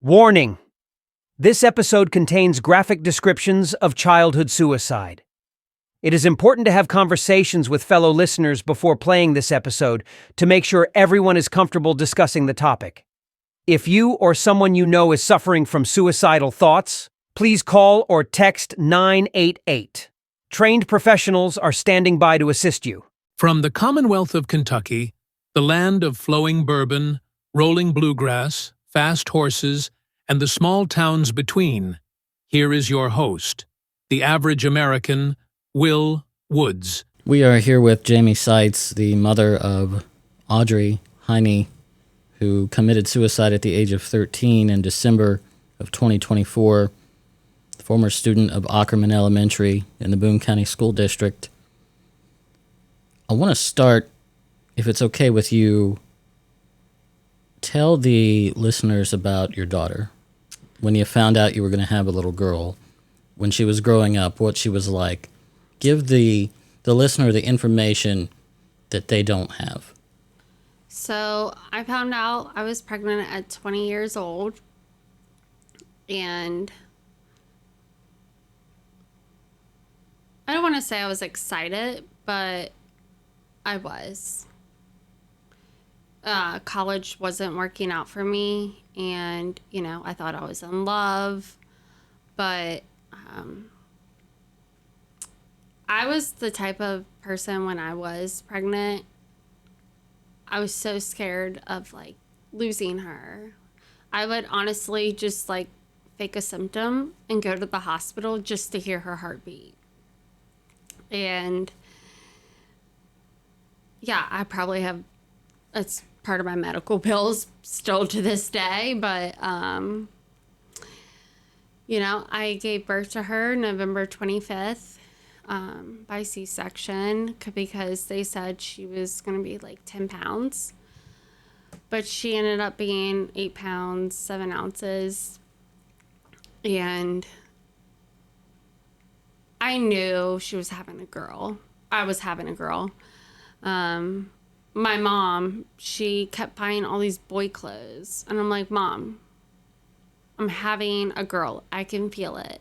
Warning! This episode contains graphic descriptions of childhood suicide. It is important to have conversations with fellow listeners before playing this episode to make sure everyone is comfortable discussing the topic. If you or someone you know is suffering from suicidal thoughts, please call or text 988. Trained professionals are standing by to assist you. From the Commonwealth of Kentucky, the land of flowing bourbon, rolling bluegrass, fast horses, and the small towns between, here is your host, the average American, Will Woods. We are here with Jaimee Seitz, the mother of Audree Heine, who committed suicide at the age of 13 in December of 2024, former student of Ockerman Elementary in the Boone County School District. I want to start, if it's okay with you, tell the listeners about your daughter. When you found out you were going to have a little girl, when she was growing up, what she was like. Give the listener the information that they don't have. So I found out I was pregnant at 20 years old, and I don't want to say I was excited, but I was. College wasn't working out for me, and, I thought I was in love, but I was the type of person when I was pregnant, I was so scared of, losing her. I would honestly just, fake a symptom and go to the hospital just to hear her heartbeat. And, yeah, I probably have, it's part of my medical bills still to this day, but, I gave birth to her November 25th. By C-section because they said she was going to be 10 pounds. But she ended up being 8 pounds, 7 ounces. And I knew she was having a girl. I was having a girl. My mom, she kept buying all these boy clothes. And I'm like, Mom, I'm having a girl. I can feel it.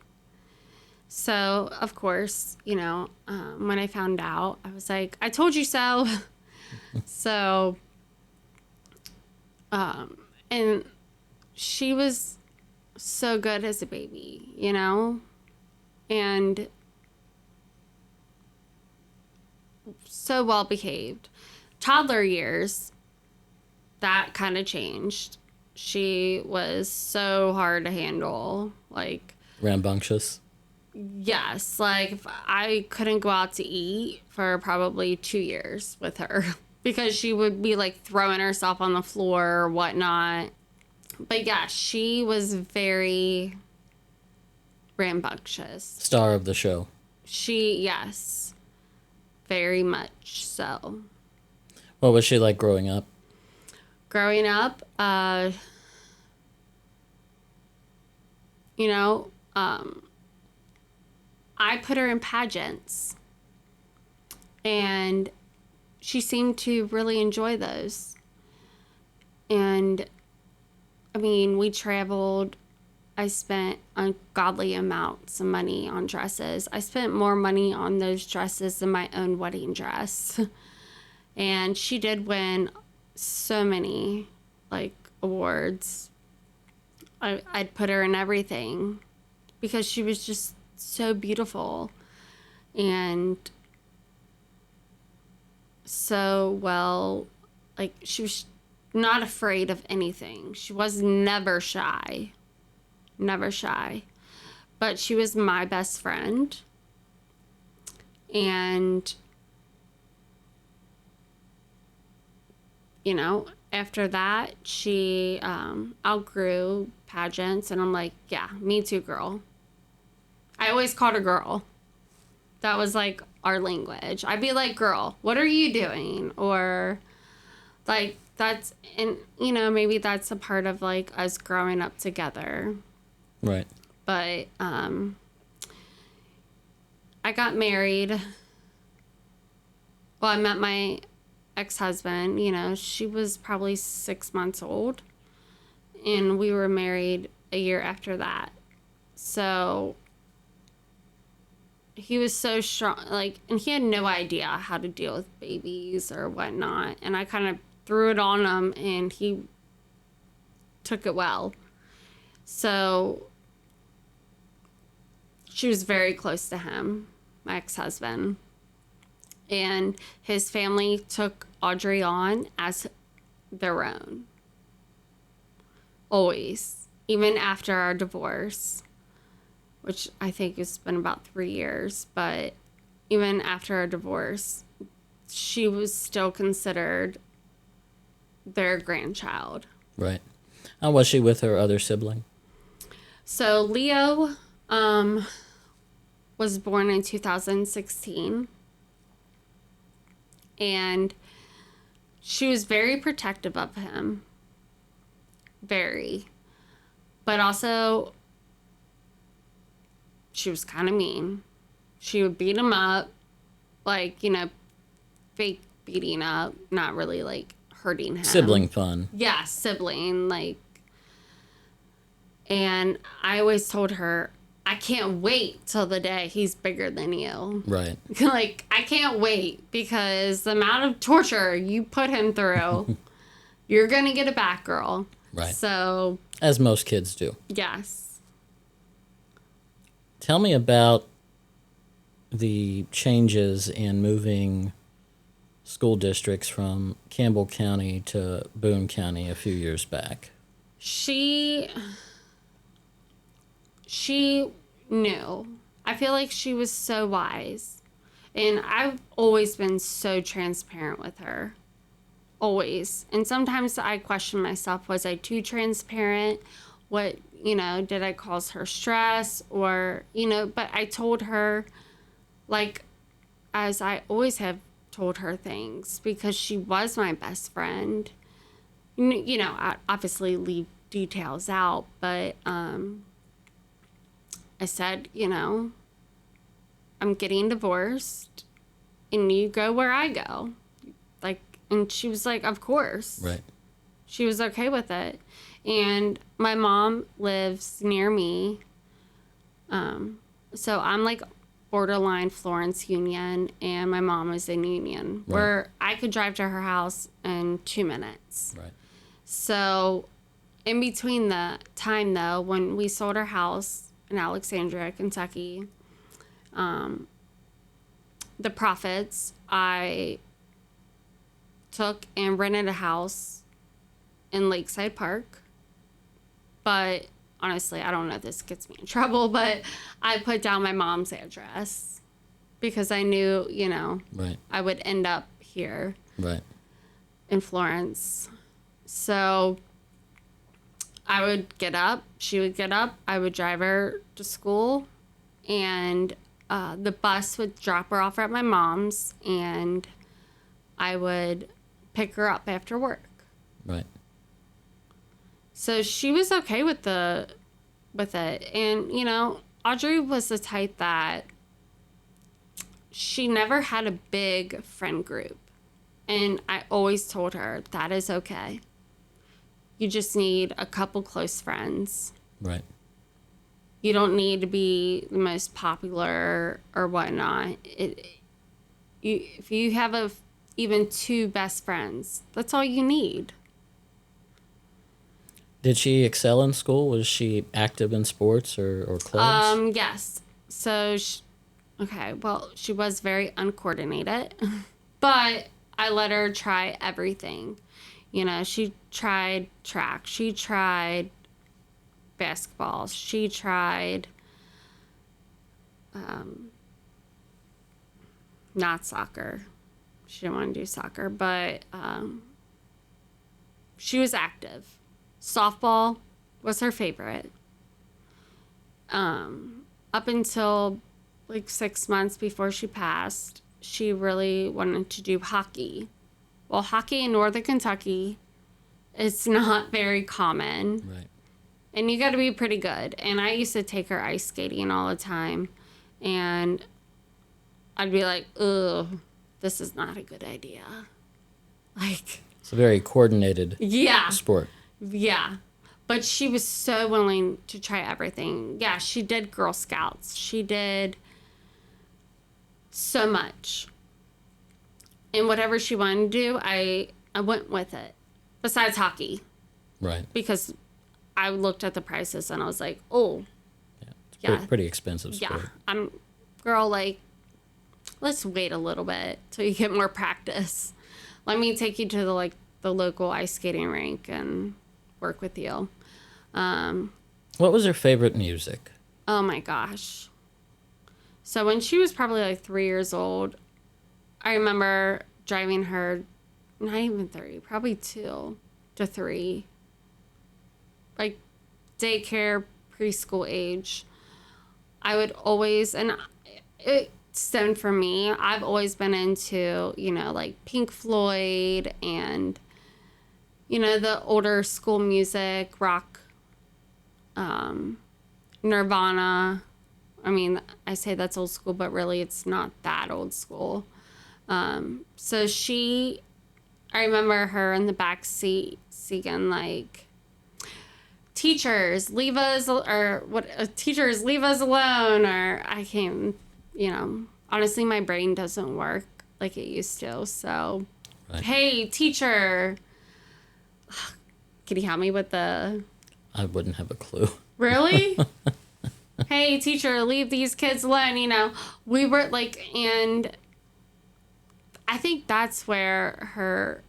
So, of course, when I found out, I was like, I told you so. So, and she was so good as a baby, and so well behaved. Toddler years, that kind of changed. She was so hard to handle, Rambunctious. Yes, I couldn't go out to eat for probably 2 years with her because she would be throwing herself on the floor or whatnot. But yeah, she was very rambunctious. Star of the show. Yes, very much so. What was she like growing up? Growing up, I put her in pageants, and she seemed to really enjoy those. And, we traveled. I spent ungodly amounts of money on dresses. I spent more money on those dresses than my own wedding dress. And she did win so many, awards. I'd put her in everything because she was just so beautiful and so well, she was not afraid of anything. She was never shy, but she was my best friend. And, after that, she outgrew pageants, and I'm like, yeah, me too, girl. I always called her girl. That was our language. I'd be like, girl, what are you doing? Or that's, and maybe that's a part of us growing up together. Right. But I got married. Well, I met my ex-husband, she was probably 6 months old. and we were married a year after that. So he was so strong, like, and he had no idea how to deal with babies or whatnot. And I kind of threw it on him, and he took it well. So she was very close to him, my ex-husband. And his family took Audree on as their own. Always. Even after our divorce, which I think has been about 3 years. But even after our divorce, she was still considered their grandchild. Right. How was she with her other sibling? So Leo was born in 2016. And she was very protective of him. Very. But also, she was kind of mean. She would beat him up. Like, you know, fake beating up. Not really, like, hurting him. Sibling fun. Yeah, sibling. Like, and I always told her, I can't wait till the day he's bigger than you. Right. Like, I can't wait, because the amount of torture you put him through, you're going to get it back, girl. Right. So, As most kids do. yes. Tell me about the changes in moving school districts from Campbell County to Boone County a few years back. She knew. I feel like she was so wise. And I've always been so transparent with her. Always. And sometimes I question myself, was I too transparent? What, you know, did I cause her stress? Or, you know, but I told her, like, as I always have told her things, because she was my best friend. You know, I obviously leave details out, but I said, you know, I'm getting divorced, and you go where I go. Like, and she was like, of course. Right. She was okay with it. And my mom lives near me. So I'm like borderline Florence Union, and my mom is in Union, Right. where I could drive to her house in 2 minutes. Right. So in between the time, though, when we sold our house in Alexandria, Kentucky, the profits, I took and rented a house in Lakeside Park. But honestly, I don't know if this gets me in trouble, but I put down my mom's address because I knew, you know, Right. I would end up here Right. in Florence. So I would get up, she would get up, I would drive her to school, and the bus would drop her off at my mom's, and I would pick her up after work. Right. So she was okay with it. And, you know, Audree was the type that she never had a big friend group. And I always told her, that is okay. You just need a couple close friends. Right. You don't need to be the most popular or whatnot. If you have even 2 best friends, that's all you need. Did she excel in school? Was she active in sports or clubs? Yes. So, she was very uncoordinated, but I let her try everything. You know, she tried track, she tried basketball, she tried, not soccer. She didn't want to do soccer, but she was active. Softball was her favorite. Up until like 6 months before she passed, she really wanted to do hockey. Well, hockey in Northern Kentucky, it's not very common. Right. And you got to be pretty good. And I used to take her ice skating all the time. And I'd be like, ugh, this is not a good idea. Like, It's a very coordinated yeah. sport. Yeah. But she was so willing to try everything. Yeah, she did Girl Scouts. She did so much. And whatever she wanted to do, I went with it. Besides hockey. Right. Because I looked at the prices and I was like, oh. It's pretty expensive sport. Yeah. Girl, like, let's wait a little bit till you get more practice. Let me take you to the local ice skating rink and work with you. What was her favorite music? Oh my gosh. So when she was probably like 3 years old, I remember driving her, not even 3, probably 2 to 3, like daycare, preschool age. I would always, and it stemmed from me, I've always been into, like Pink Floyd and, the older school music, rock, Nirvana. I mean, I say that's old school, but really it's not that old school. So I remember her in the back seat singing like, teachers leave us alone, or I can't, honestly, my brain doesn't work like it used to. So, right. Hey, teacher, can you help me with the... I wouldn't have a clue. Really? Hey, teacher, leave these kids alone. We were like, and I think that's where her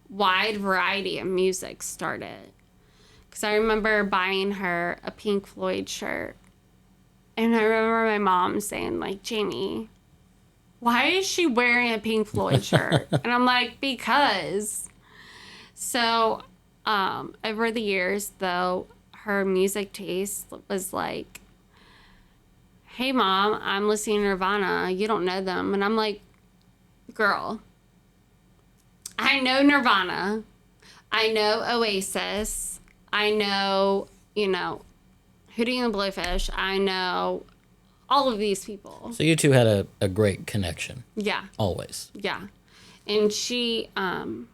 wide variety of music started. Because I remember buying her a Pink Floyd shirt. And I remember my mom saying, like, Jamiee, why is she wearing a Pink Floyd shirt? And I'm like, because. So, over the years, though, her music taste was like, hey, Mom, I'm listening to Nirvana. You don't know them. And I'm like, girl, I know Nirvana. I know Oasis. I know, Hootie and the Blowfish. I know all of these people. So you two had a great connection. Yeah. Always. Yeah. And she, for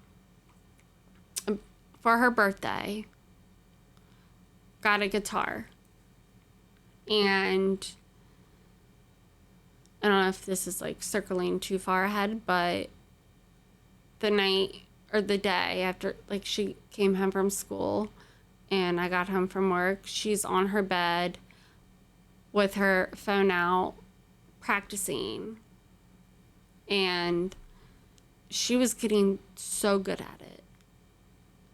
her birthday, got a guitar. And I don't know if this is like circling too far ahead, but the night or the day after, like, she came home from school and I got home from work, she's on her bed with her phone out practicing. And she was getting so good at it.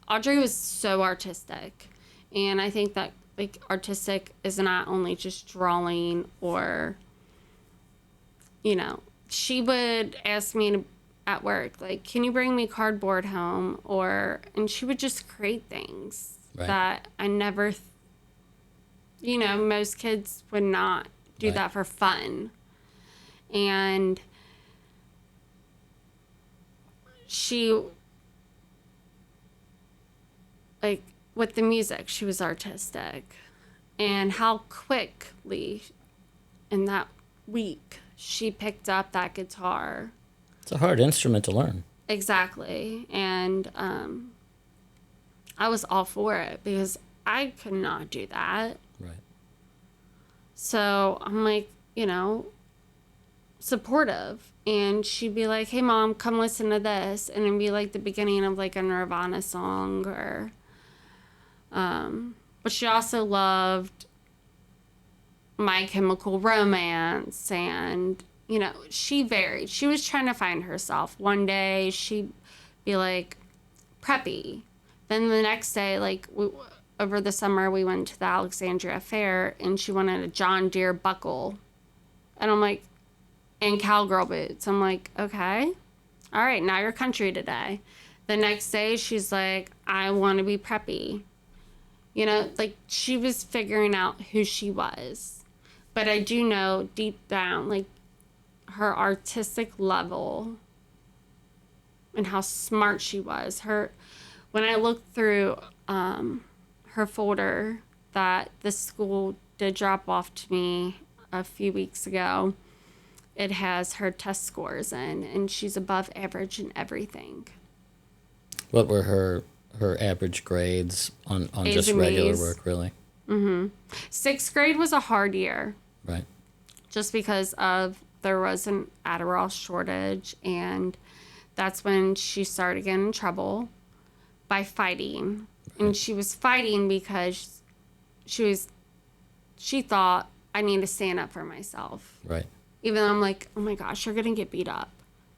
Audree was so artistic. And I think that, like, artistic is not only just drawing or, she would ask me at work, like, can you bring me cardboard home? And she would just create things that I never, most kids would not do that for fun. And she, like, with the music, she was artistic. And how quickly in that week she picked up that guitar. It's a hard instrument to learn. Exactly. And I was all for it because I could not do that. Right. So I'm like, supportive. And she'd be like, hey, Mom, come listen to this. And it'd be like the beginning of like a Nirvana song or... but she also loved My Chemical Romance and, she varied. She was trying to find herself. One day she'd be like preppy. Then the next day, like over the summer, we went to the Alexandria Fair and she wanted a John Deere buckle. And I'm like, and cowgirl boots. I'm like, okay, all right, now you're country today. The next day she's like, I want to be preppy. Like she was figuring out who she was. But I do know deep down, like her artistic level and how smart she was. When I looked through her folder that the school did drop off to me a few weeks ago, it has her test scores in, and she's above average in everything. What were her her average grades on A's just and regular B's. work, really. Sixth grade was a hard year Right. just because of there was an Adderall shortage, and that's when she started getting in trouble by fighting. And she was fighting because she thought I need to stand up for myself. Right. Even though I'm like, oh my gosh, you're gonna get beat up.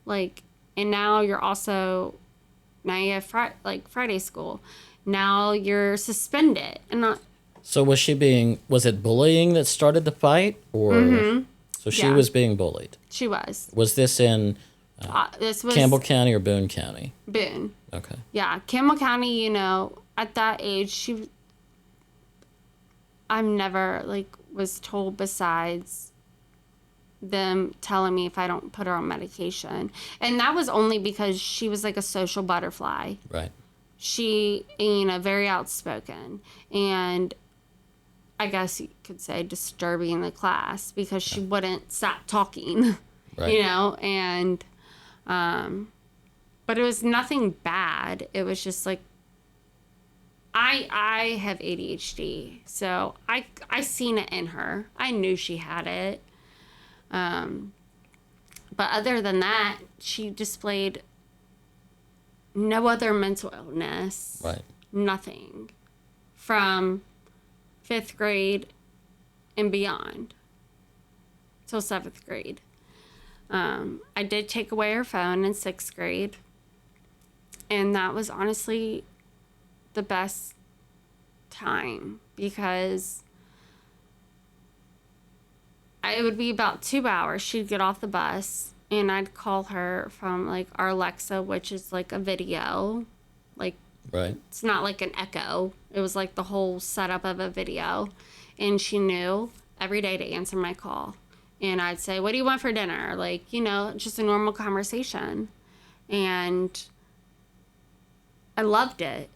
Like, and now you have Friday school. Now you're suspended. And not, So was it bullying that started the fight, or so she Yeah. was being bullied? she was. Was this in This was Campbell County or Boone County? Boone. Okay. Yeah, Campbell County, at that age, I'm never, was told besides them telling me if I don't put her on medication. And that was only because she was like a social butterfly. Right. She, very outspoken. And I guess you could say disturbing the class because she wouldn't stop talking, Right. and, but it was nothing bad. It was just like, I have ADHD, so I seen it in her. I knew she had it. But other than that, she displayed no other mental illness. Right. Nothing. From 5th grade and beyond till 7th grade. I did take away her phone in 6th grade, and that was honestly the best time because it would be about 2 hours. She'd get off the bus and I'd call her from our Alexa, which is like a video. Right. It's not like an Echo. It was like the whole setup of a video. And she knew every day to answer my call. And I'd say, what do you want for dinner? Just a normal conversation. And I loved it.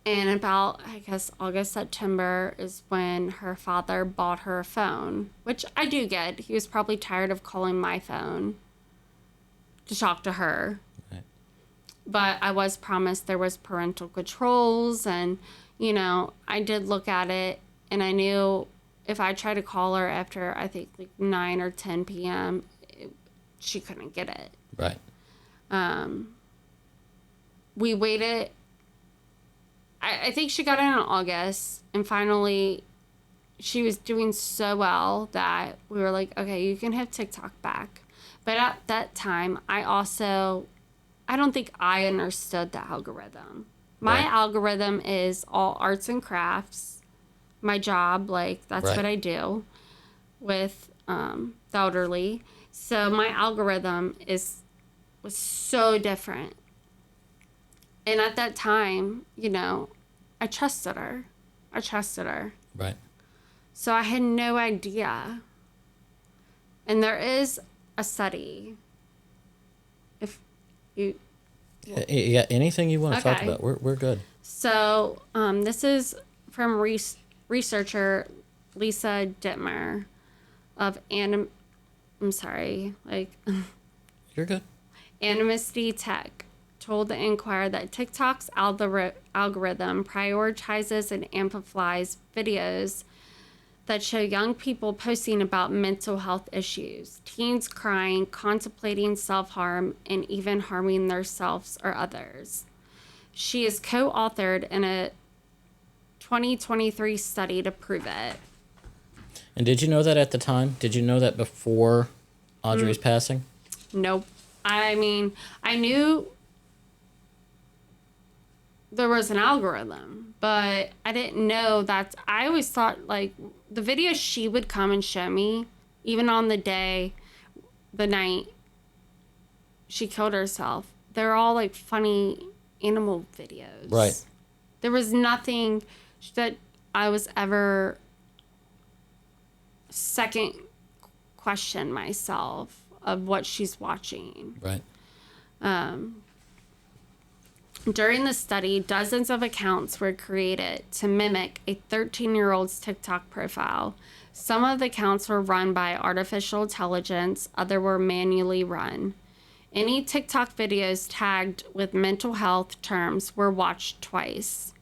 And about, I guess, August, September is when her father bought her a phone, which I do get. He was probably tired of calling my phone to talk to her. Right. But I was promised there was parental controls, and, I did look at it, and I knew if I tried to call her after, I think, 9 or 10 p.m., she couldn't get it. Right. We waited. I think she got it in August, and finally she was doing so well that we were like, okay, you can have TikTok back. But at that time, I don't think I understood the algorithm. My Right. algorithm is all arts and crafts. My job, that's Right. what I do with the elderly. So my algorithm was so different. And at that time, I trusted her. Right. So I had no idea. And there is a study. If you... Yeah, anything you want to talk Okay. about, we're good. So this is from researcher Lisa Dittmer of I'm sorry, You're good. Animosity Tech told the Inquirer that TikTok's algorithm prioritizes and amplifies videos that show young people posting about mental health issues, teens crying, contemplating self-harm, and even harming themselves or others. She is co-authored in a 2023 study to prove it. And did you know that at the time? Did you know that before Audree's passing? Nope. I mean, I knew there was an algorithm, but I didn't know that. I always thought the videos she would come and show me, even on the night she killed herself, they're all funny animal videos. Right. There was nothing that I was ever second question myself of what she's watching. Right. During the study, dozens of accounts were created to mimic a 13-year-old's TikTok profile. Some of the accounts were run by artificial intelligence, others were manually run. Any TikTok videos tagged with mental health terms were watched twice.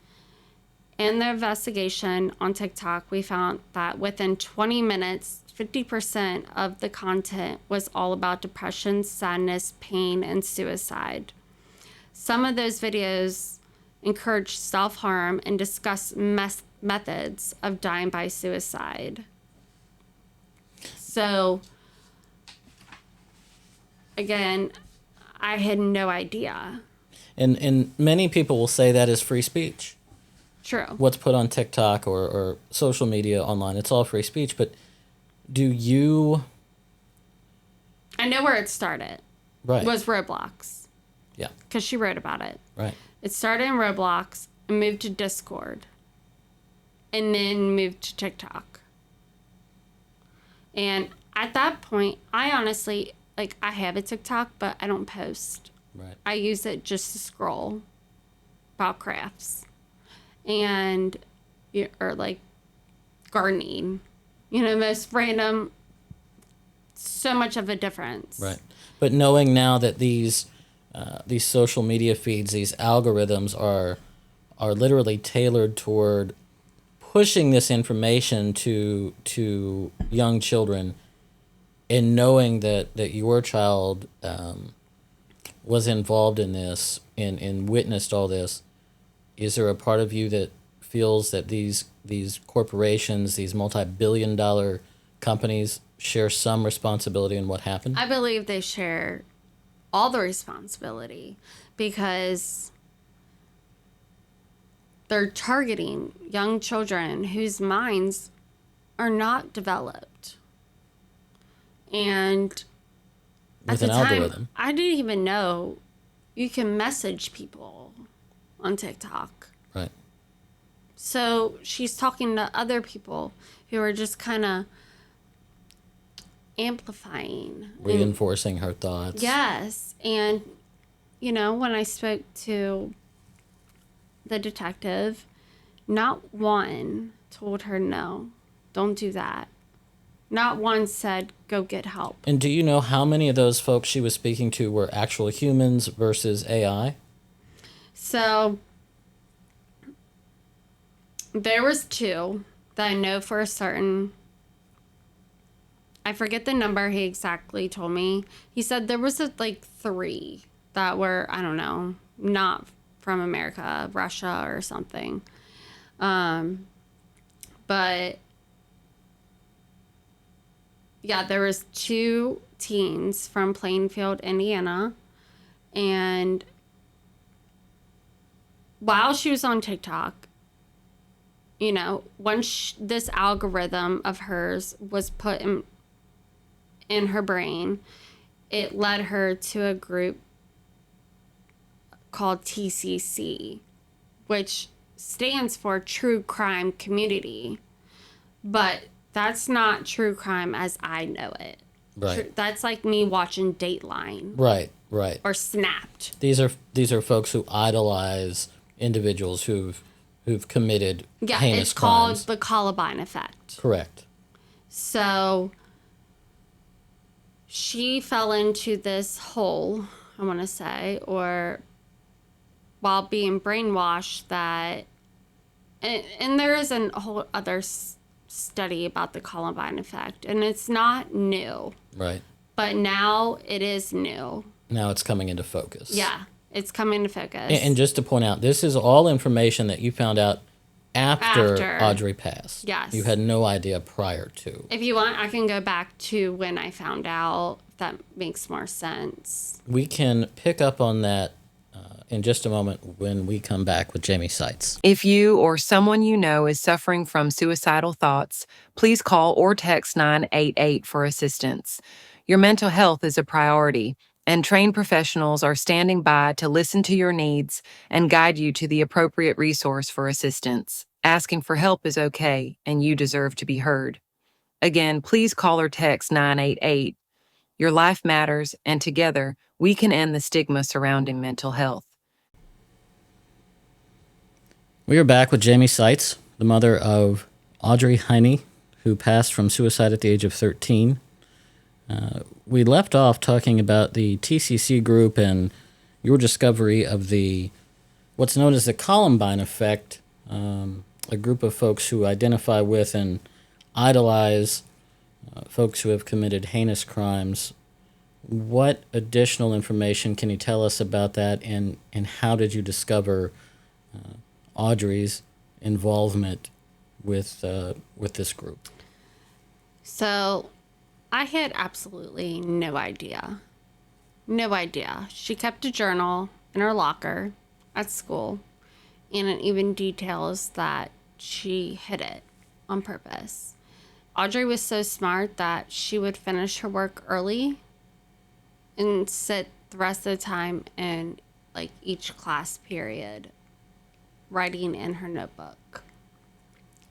In the investigation on TikTok, we found that within 20 minutes, 50% of the content was all about depression, sadness, pain, and suicide. Some of those videos encourage self-harm and discuss methods of dying by suicide. So, again, I had no idea. And many people will say that is free speech. True. What's put on TikTok or social media online, it's all free speech. But do you... I know where it started. Right. It was Roblox. Yeah. Because she wrote about it. Right. It started in Roblox and moved to Discord. And then moved to TikTok. And at that point, I honestly, like, I have a TikTok, but I don't post. Right. I use it just to scroll about crafts. And, or like gardening, most random, so much of a difference. Right. But knowing now that these social media feeds, these algorithms are literally tailored toward pushing this information to young children, and knowing that your child was involved in this and witnessed all this, is there a part of you that feels that these corporations, these multi-billion-dollar companies, share some responsibility in what happened? I believe they share all the responsibility because they're targeting young children whose minds are not developed. And With at an the time, algorithm. I didn't even know you can message people on TikTok. Right. So she's talking to other people who are just kind of amplifying. Reinforcing her thoughts. Yes. And, when I spoke to the detective, not one told her, no, don't do that. Not one said, go get help. And do you know how many of those folks she was speaking to were actual humans versus AI? So there was 2 that I know for a certain. I forget the number he exactly told me. He said there was 3 that were, I don't know, not from America, Russia or something. But yeah, there was 2 teens from Plainfield, Indiana, and while she was on TikTok, once this algorithm of hers was put in her brain, it led her to a group called TCC, which stands for True Crime Community. But that's not true crime as I know it. Right. That's like me watching Dateline. Right. Or Snapped. These are folks who idolize individuals who've committed heinous it's called crimes. the Columbine effect. Correct. So she fell into this hole, I want to say, or while being brainwashed that, and there is a whole other study about the Columbine effect, and it's not new. Right. But now it is new. Now it's coming into focus. Yeah, it's coming into focus. And just to point out, this is all information that you found out after Audree passed. Yes. You had no idea prior to. If you want, I can go back to when I found out, if that makes more sense. We can pick up on that in just a moment when we come back with Jaimee Seitz. If you or someone you know is suffering from suicidal thoughts, please call or text 988 for assistance. Your mental health is a priority, and trained professionals are standing by to listen to your needs and guide you to the appropriate resource for assistance. Asking for help is okay, and you deserve to be heard. Again, please call or text 988. Your life matters, and together, we can end the stigma surrounding mental health. We are back with Jaimee Seitz, the mother of Audree Heine, who passed from suicide at the age of 13. We left off talking about the TCC group and your discovery of what's known as the Columbine effect, a group of folks who identify with and idolize folks who have committed heinous crimes. What additional information can you tell us about that, and how did you discover Audree's involvement with this group? So I had absolutely no idea. No idea. She kept a journal in her locker at school, and it even details that she hid it on purpose. Audrey was so smart that she would finish her work early and sit the rest of the time in like each class period writing in her notebook.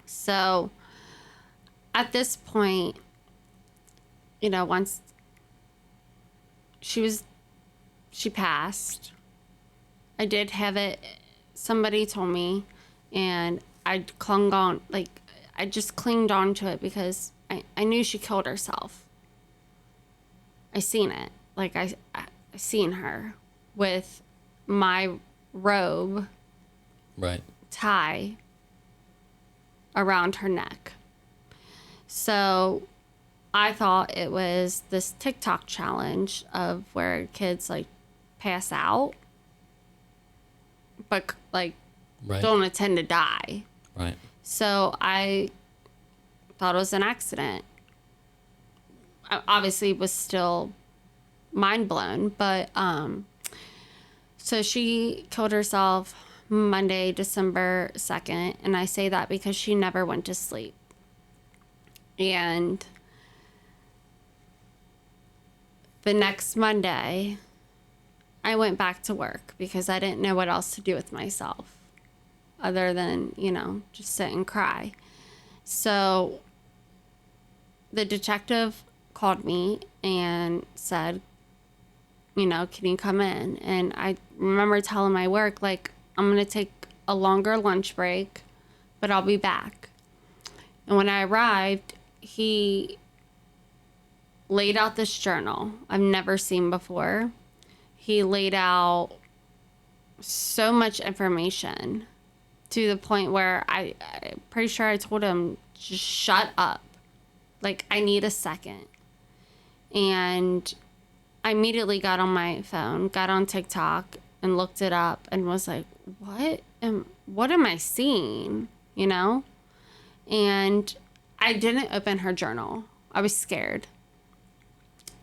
So at this point, you know, once she passed, I did have it, somebody told me, and I just clinged on to it because I knew she killed herself. I seen it. Like, I seen her with my robe tie around her neck. So I thought it was this TikTok challenge of where kids like pass out, but like don't intend to die. Right. So I thought it was an accident. I obviously was still mind blown, but so she killed herself Monday, December 2nd, and I say that because she never went to sleep. And the next Monday, I went back to work because I didn't know what else to do with myself other than, you know, just sit and cry. So the detective called me and said, you know, can you come in? And I remember telling my work, like, I'm going to take a longer lunch break, but I'll be back. And when I arrived, he laid out this journal I've never seen before. He laid out so much information to the point where I'm pretty sure I told him, just shut up. Like, I need a second. And I immediately got on my phone, got on TikTok and looked it up and was like, what am I seeing? You know? And I didn't open her journal. I was scared.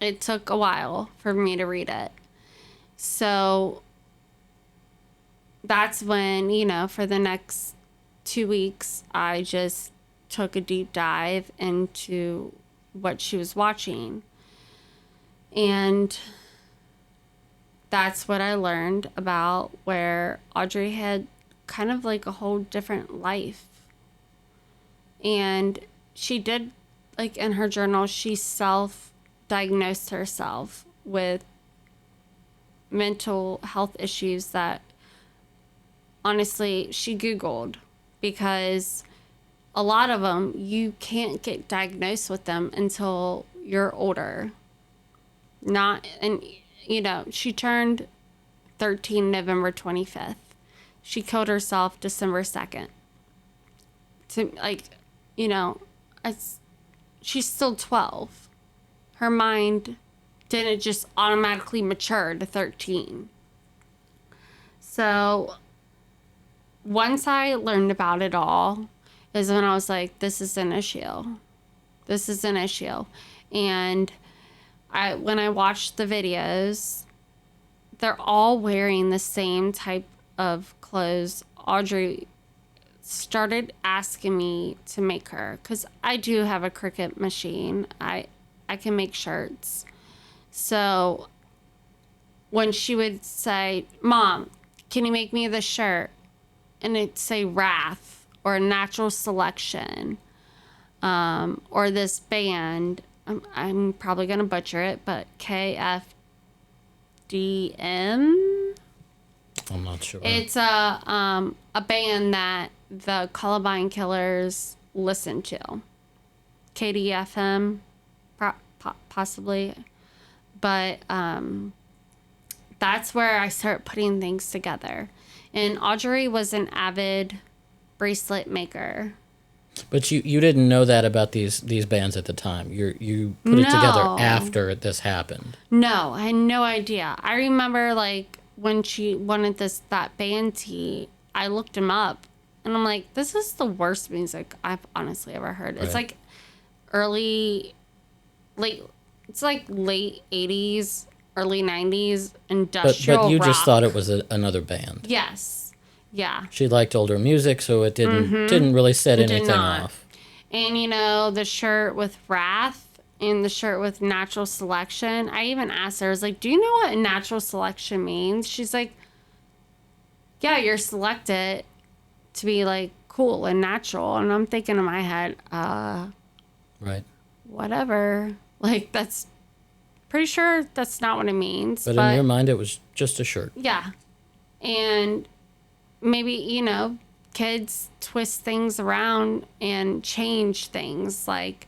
It took a while for me to read it. So that's when, you know, for the next 2 weeks, I just took a deep dive into what she was watching. And that's what I learned about where Audrey had kind of like a whole different life. And she did, like in her journal, she self-diagnosed herself with mental health issues that honestly she Googled, because a lot of them, you can't get diagnosed with them until you're older. And you know, she turned 13 November 25th. She killed herself December 2nd. To, like, you know, she's still 12. Her mind didn't just automatically mature to 13. So once I learned about it all is when I was like, this is an issue. This is an issue. And when I watched the videos, they're all wearing the same type of clothes. Audrey started asking me to make her, because I do have a Cricut machine. I can make shirts. So when she would say, Mom, can you make me this shirt? And it'd say Wrath or Natural Selection, or this band. I'm probably going to butcher it, but KFDM? I'm not sure. It's a band that the Columbine killers listened to. KDFM? possibly. But that's where I start putting things together. And Audrey was an avid bracelet maker. But you didn't know that about these bands at the time. You put it together after this happened. No, I had no idea. I remember like when she wanted that band tee, I looked him up and I'm like, this is the worst music I've honestly ever heard. It's like late 80s, early 90s industrial But you rock. just thought it was another band. Yes. Yeah. She liked older music, so it didn't really set anything off. And the shirt with Wrath and the shirt with Natural Selection. I even asked her, I was like, do you know what natural selection means? She's like, yeah, you're selected to be like cool and natural. And I'm thinking in my head, right. Whatever. Like, that's pretty sure that's not what it means. But in your mind, it was just a shirt. Yeah. And maybe, kids twist things around and change things. Like,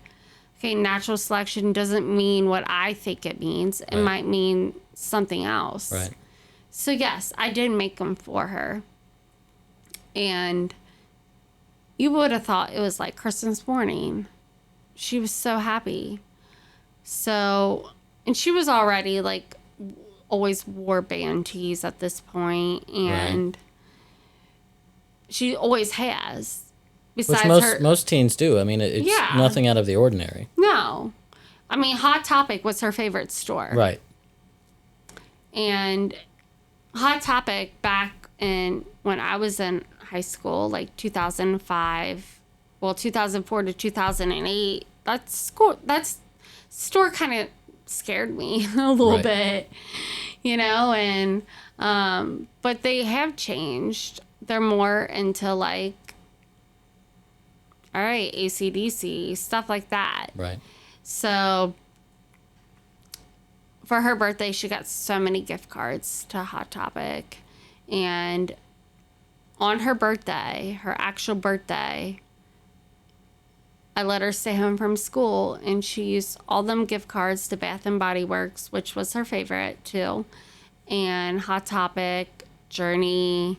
okay, natural selection doesn't mean what I think it means. It might mean something else. Right. So, yes, I did make them for her. And you would have thought it was like Christmas morning. She was so happy. So, and she was already like always wore band tees at this point, and she always has. Besides Which most teens do. I mean, it's nothing out of the ordinary. No. I mean, Hot Topic was her favorite store. Right. And Hot Topic back when I was in high school, like 2005, 2004 to 2008, that store kind of scared me a little bit, and but they have changed. They're more into like, all right, AC/DC, stuff like that. Right. So for her birthday, she got so many gift cards to Hot Topic. And on her birthday, her actual birthday, I let her stay home from school, and she used all them gift cards to Bath and Body Works, which was her favorite too, and Hot Topic, Journey.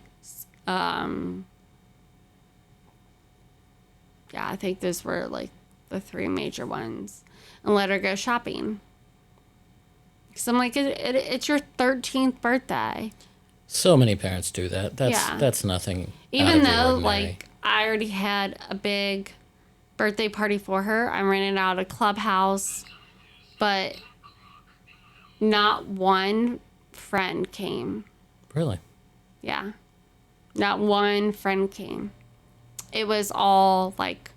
I think those were like the three major ones, and let her go shopping. Because I'm like, it's your 13th birthday. So many parents do that. That's nothing. Even though, like, I already had a big birthday party for her. I rented out a clubhouse, but not one friend came. Really? Yeah. Not one friend came. It was all, like,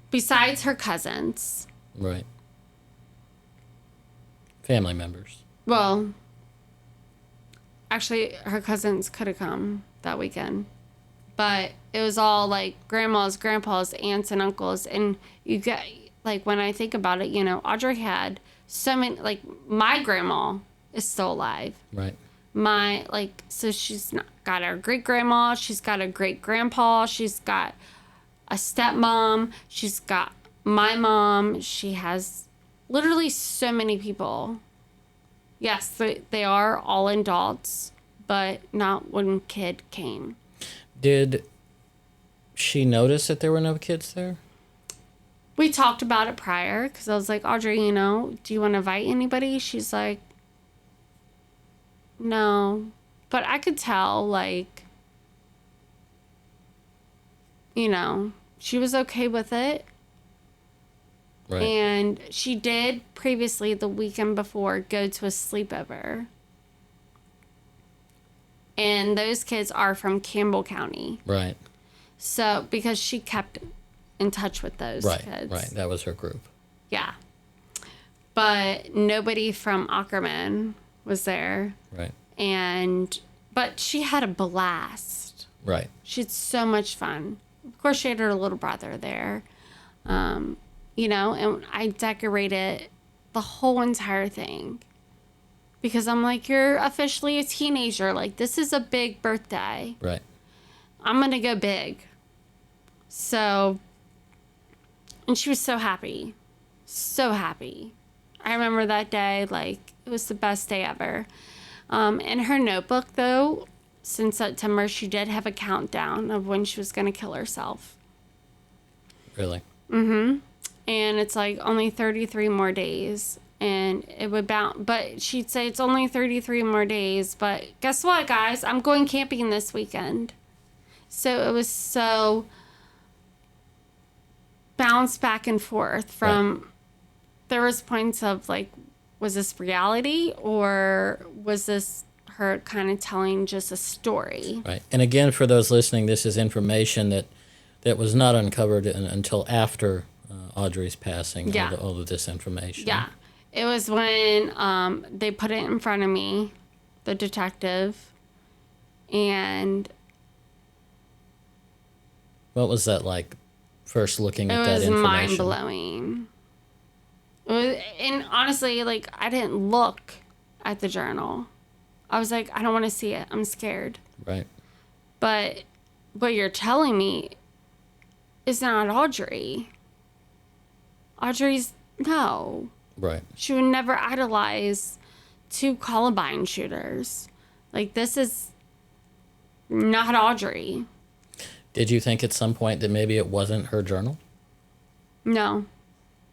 besides her cousins. Right. Family members. Well, actually, her cousins could have come that weekend. But it was all, like, grandmas, grandpas, aunts, and uncles. And you get, like, when I think about it, Audrey had so many, like, my grandma is still alive. Right. So she's got her great-grandma, she's got a great-grandpa, she's got a stepmom, she's got my mom, she has literally so many people. Yes, they are all adults, but not one kid came. Did she notice that there were no kids there? We talked about it prior, because I was like, Audrey, do you want to invite anybody? She's like, no. But I could tell, like, she was okay with it. Right. And she did previously, the weekend before, go to a sleepover. And those kids are from Campbell County. Right. So, because she kept in touch with those kids. Right. That was her group. Yeah. But nobody from Ockerman was there. Right. But she had a blast. Right. She had so much fun. Of course, she had her little brother there. And I decorated the whole entire thing. Because I'm like, you're officially a teenager. Like, this is a big birthday. Right. I'm going to go big. So, and she was so happy. So happy. I remember that day like it was the best day ever. In her notebook, though, since September, she did have a countdown of when she was going to kill herself. Really? And it's like only 33 more days. And it would bounce. But she'd say it's only 33 more days. But guess what, guys? I'm going camping this weekend. So it was so bounced back and forth from... Right. There was points of like, was this reality or was this her kind of telling just a story? Right. And again, for those listening, this is information that was not uncovered until after Audree's passing, yeah. all of this information. Yeah. It was when they put it in front of me, the detective, and... What was that like, first looking at that information? It was mind-blowing. And honestly, like, I didn't look at the journal. I was like, I don't want to see it. I'm scared. Right. But what you're telling me is not Audree. Audree's, no. Right. She would never idolize 2 Columbine shooters. Like, this is not Audree. Did you think at some point that maybe it wasn't her journal? No.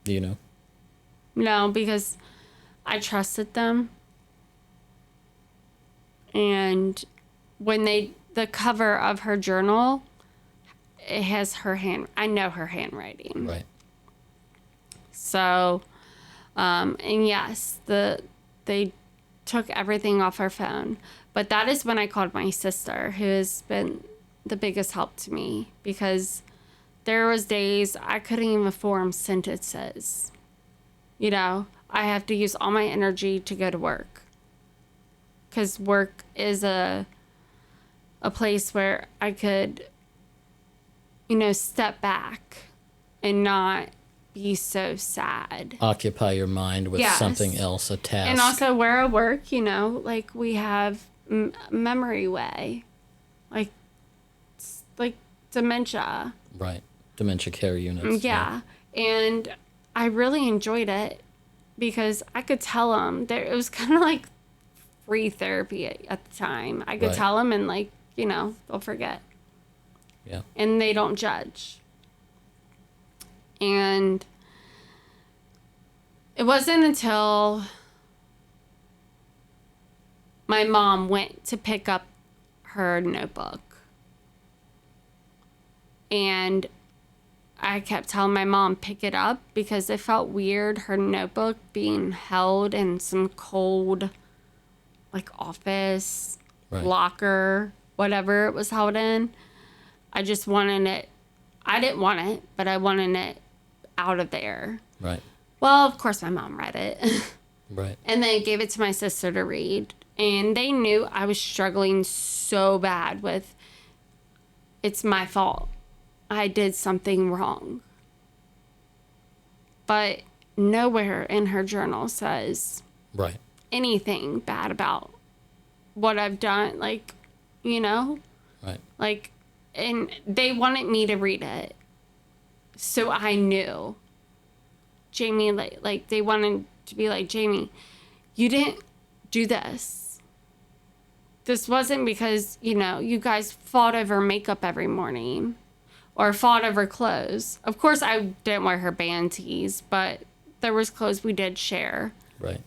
Do you know? No, because I trusted them. And when the cover of her journal, it has her hand. I know her handwriting. Right. So, and yes, they took everything off her phone. But that is when I called my sister, who has been the biggest help to me, because there was days I couldn't even form sentences. You know, I have to use all my energy to go to work. Because work is a place where I could, you know, step back and not be so sad. Occupy your mind with something else, a task. And also where I work, you know, like we have memory way. Like dementia. Right. Dementia care units. Yeah. And I really enjoyed it because I could tell them it was kind of like free therapy at the time. I could tell them and like, you know, they'll forget. Yeah. And they don't judge. And it wasn't until my mom went to pick up her notebook. And I kept telling my mom, pick it up, because it felt weird, her notebook being held in some cold, like, office, locker, whatever it was held in. I just wanted it. I didn't want it, but I wanted it out of there. Right. Well, of course, my mom read it. Right. And then gave it to my sister to read. And they knew I was struggling so bad with, it's my fault. I did something wrong. But nowhere in her journal says anything bad about what I've done. Like, you know? Right. Like, and they wanted me to read it. So I knew. Jamiee, like they wanted to be like, Jamiee, you didn't do this. This wasn't because, you know, you guys fought over makeup every morning. Or fought over clothes. Of course, I didn't wear her band tees, but there was clothes we did share. Right.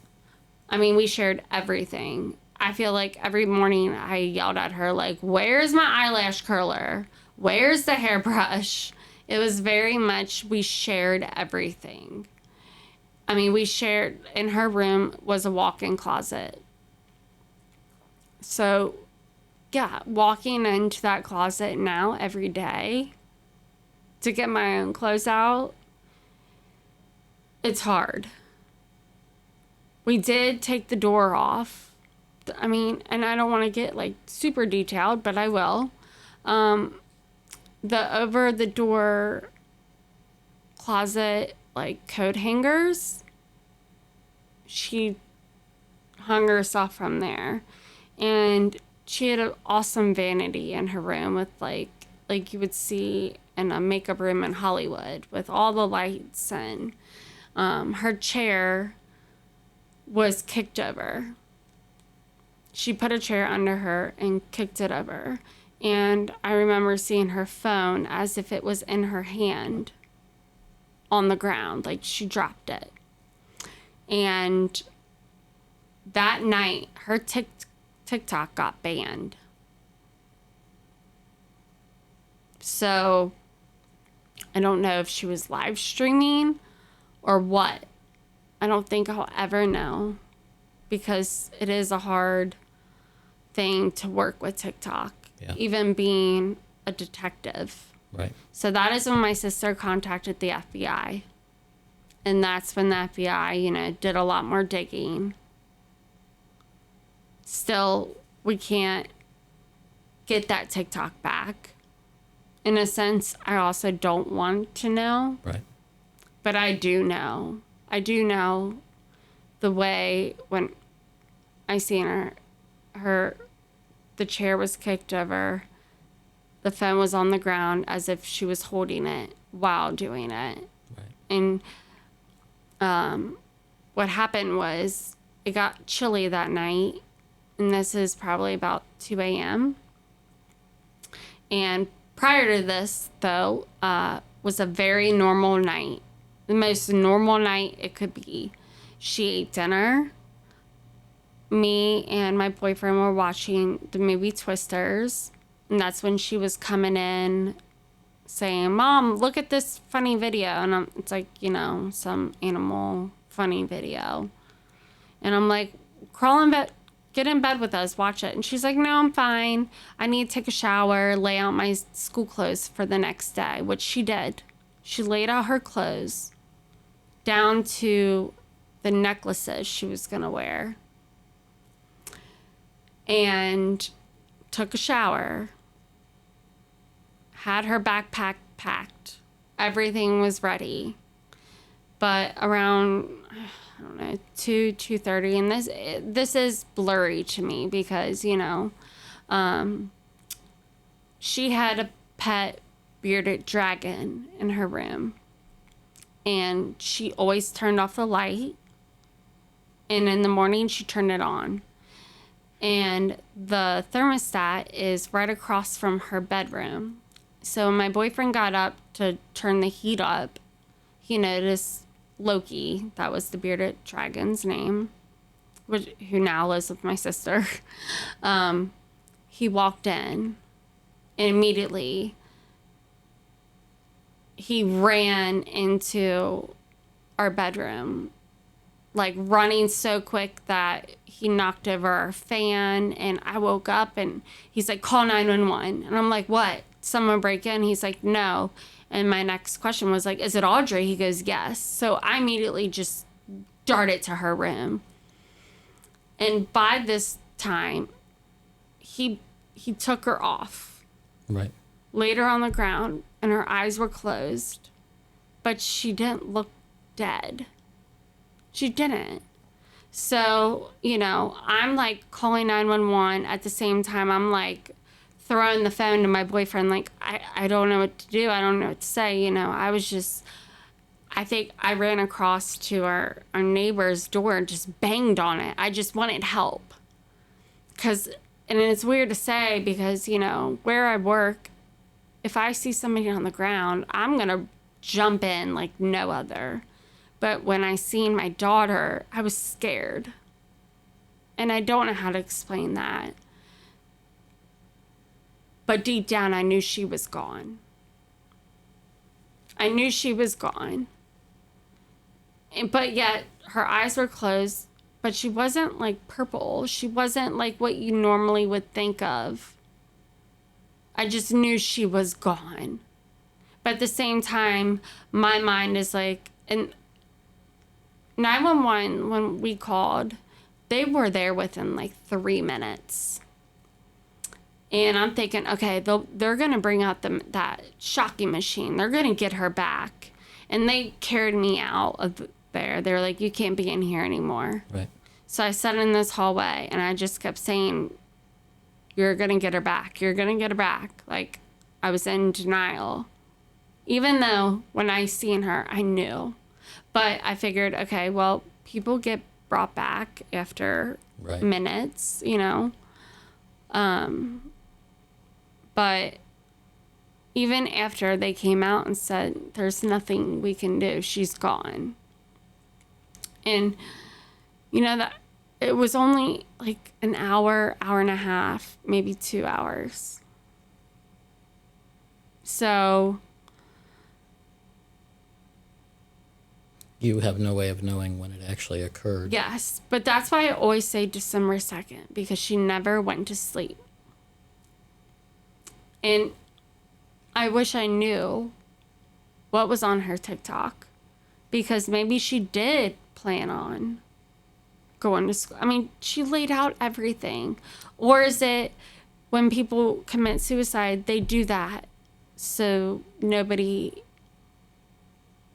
I mean, we shared everything. I feel like every morning I yelled at her, like, where's my eyelash curler? Where's the hairbrush? It was very much, we shared everything. I mean, we shared, in her room was a walk-in closet. So, yeah, walking into that closet now every day to get my own clothes out, it's hard. We did take the door off. I mean, and I don't want to get like super detailed, but I will. The over the door closet, like coat hangers, she hung herself from there. And she had an awesome vanity in her room with like you would see in a makeup room in Hollywood with all the lights and her chair was kicked over. She put a chair under her and kicked it over. And I remember seeing her phone as if it was in her hand on the ground, like she dropped it. And that night, her TikTok got banned. So I don't know if she was live streaming or what. I don't think I'll ever know, because it is a hard thing to work with TikTok, even being a detective. Right. So that is when my sister contacted the FBI. And that's when the FBI, did a lot more digging. Still, we can't get that TikTok back. In a sense, I also don't want to know. Right. But I do know. I do know the way when I seen her, the chair was kicked over, the phone was on the ground as if she was holding it while doing it. Right. And what happened was it got chilly that night, and this is probably about 2 a.m. And prior to this, though, was a very normal night. The most normal night it could be. She ate dinner. Me and my boyfriend were watching the movie Twisters. And that's when she was coming in saying, "Mom, look at this funny video." And it's like, some animal funny video. And I'm like, "Crawl in bed, get in bed with us, watch it." And she's like, "No, I'm fine. I need to take a shower, lay out my school clothes for the next day," which she did. She laid out her clothes down to the necklaces she was going to wear, and took a shower, had her backpack packed. Everything was ready. But around, 2:30, and this is blurry to me because, she had a pet bearded dragon in her room. And she always turned off the light. And in the morning, she turned it on. And the thermostat is right across from her bedroom. So when my boyfriend got up to turn the heat up, he noticed Loki, that was the bearded dragon's name, who now lives with my sister. He walked in, and immediately he ran into our bedroom, like running so quick that he knocked over our fan. And I woke up and he's like, "Call 911. And I'm like, "What? Someone break in?" He's like, "No." And my next question was like, "Is it Audrey?" He goes, "Yes." So I immediately just darted to her room. And by this time, he took her off. Right. Laid her on the ground, and her eyes were closed, but she didn't look dead. She didn't. So, I'm like calling 911 at the same time. I'm like throwing the phone to my boyfriend, like, I don't know what to do. I don't know what to say. I think I ran across to our neighbor's door and just banged on it. I just wanted help. And it's weird to say because, where I work, if I see somebody on the ground, I'm going to jump in like no other. But when I seen my daughter, I was scared. And I don't know how to explain that. But deep down, I knew she was gone. I knew she was gone. But yet, her eyes were closed. But she wasn't like purple. She wasn't like what you normally would think of. I just knew she was gone. But at the same time, my mind is like, and 911, when we called, they were there within like 3 minutes. And I'm thinking, okay, they're going to bring out that shocking machine. They're going to get her back. And they carried me out of there. They were like, "You can't be in here anymore." Right. So I sat in this hallway, and I just kept saying, "You're going to get her back. You're going to get her back." Like, I was in denial. Even though when I seen her, I knew. But I figured, okay, well, people get brought back after Right. minutes, you know. But even after they came out and said, there's nothing we can do, she's gone. And, you know, that it was only like an hour, hour and a half, maybe 2 hours. So You have no way of knowing when it actually occurred. yes, but that's why I always say December 2nd, because she never went to sleep. And I wish I knew what was on her TikTok, because maybe she did plan on going to school. I mean, she laid out everything. Or is it when people commit suicide, they do that so nobody,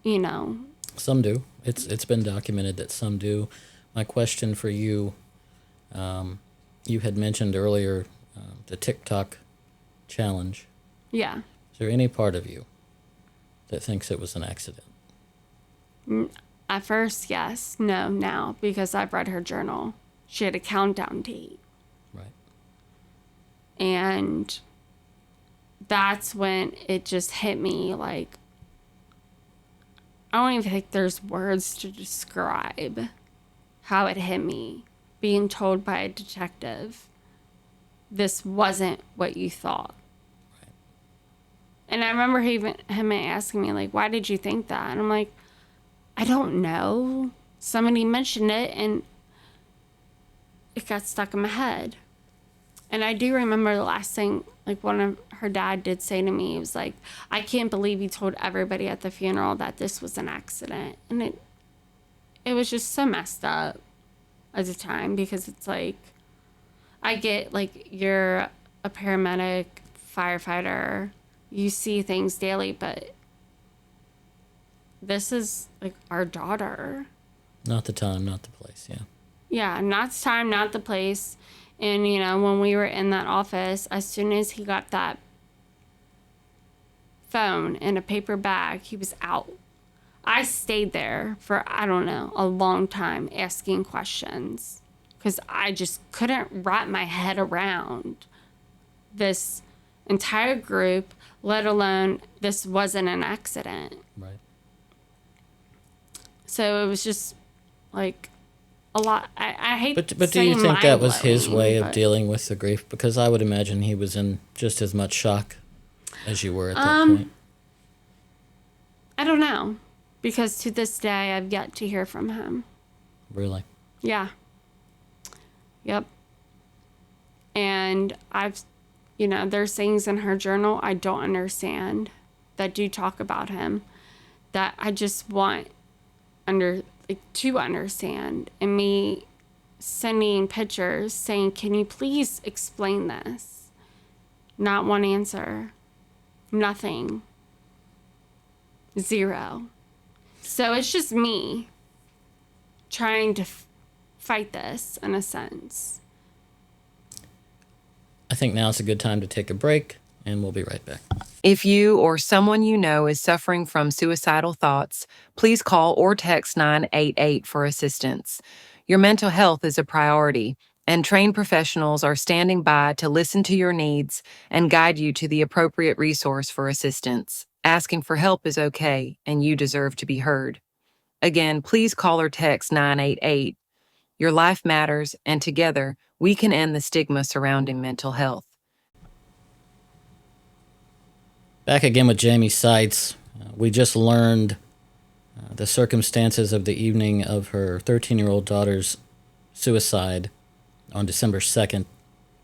you know. Some do. It's been documented that some do. My question for you, you had mentioned earlier the TikTok challenge. Yeah. Is there any part of you that thinks it was an accident? At first, yes. No, now, because I've read her journal. She had a countdown date. Right. And that's when it just hit me like, I don't even think there's words to describe how it hit me. Being told by a detective, this wasn't what you thought. Right. And I remember him asking me, like, why did you think that? And I'm like, I don't know. Somebody mentioned it and it got stuck in my head. And I do remember the last thing, like, one of her dad did say to me, he was like, I can't believe you told everybody at the funeral that this was an accident. And it was just so messed up at the time, because it's like, I get, like, you're a paramedic, firefighter, you see things daily, but this is, like, our daughter. Not the time, not the place, yeah. Yeah, not the time, not the place. And, you know, when we were in that office, as soon as he got that phone in a paper bag, he was out. I stayed there for, I don't know, a long time asking questions, because I just couldn't wrap my head around this entire group, let alone this wasn't an accident. Right. So it was just like a lot. I hate But do saying you think that was his mind-blowing, way of but dealing with the grief? Because I would imagine he was in just as much shock as you were at that point. I don't know, because to this day I've yet to hear from him. Really? Yeah. Yep. And you know, there's things in her journal I don't understand that do talk about him that I just want to understand. And me sending pictures saying, can you please explain this? Not one answer. Nothing. Zero. So it's just me trying to fight this in a sense. I think now's a good time to take a break, and we'll be right back. If you or someone you know is suffering from suicidal thoughts, please call or text 988 for assistance. Your mental health is a priority, and trained professionals are standing by to listen to your needs and guide you to the appropriate resource for assistance. Asking for help is okay, and you deserve to be heard. Again, please call or text 988. Your life matters, and together, we can end the stigma surrounding mental health. Back again with Jaimee Seitz. We just learned the circumstances of the evening of her 13-year-old daughter's suicide on December 2nd,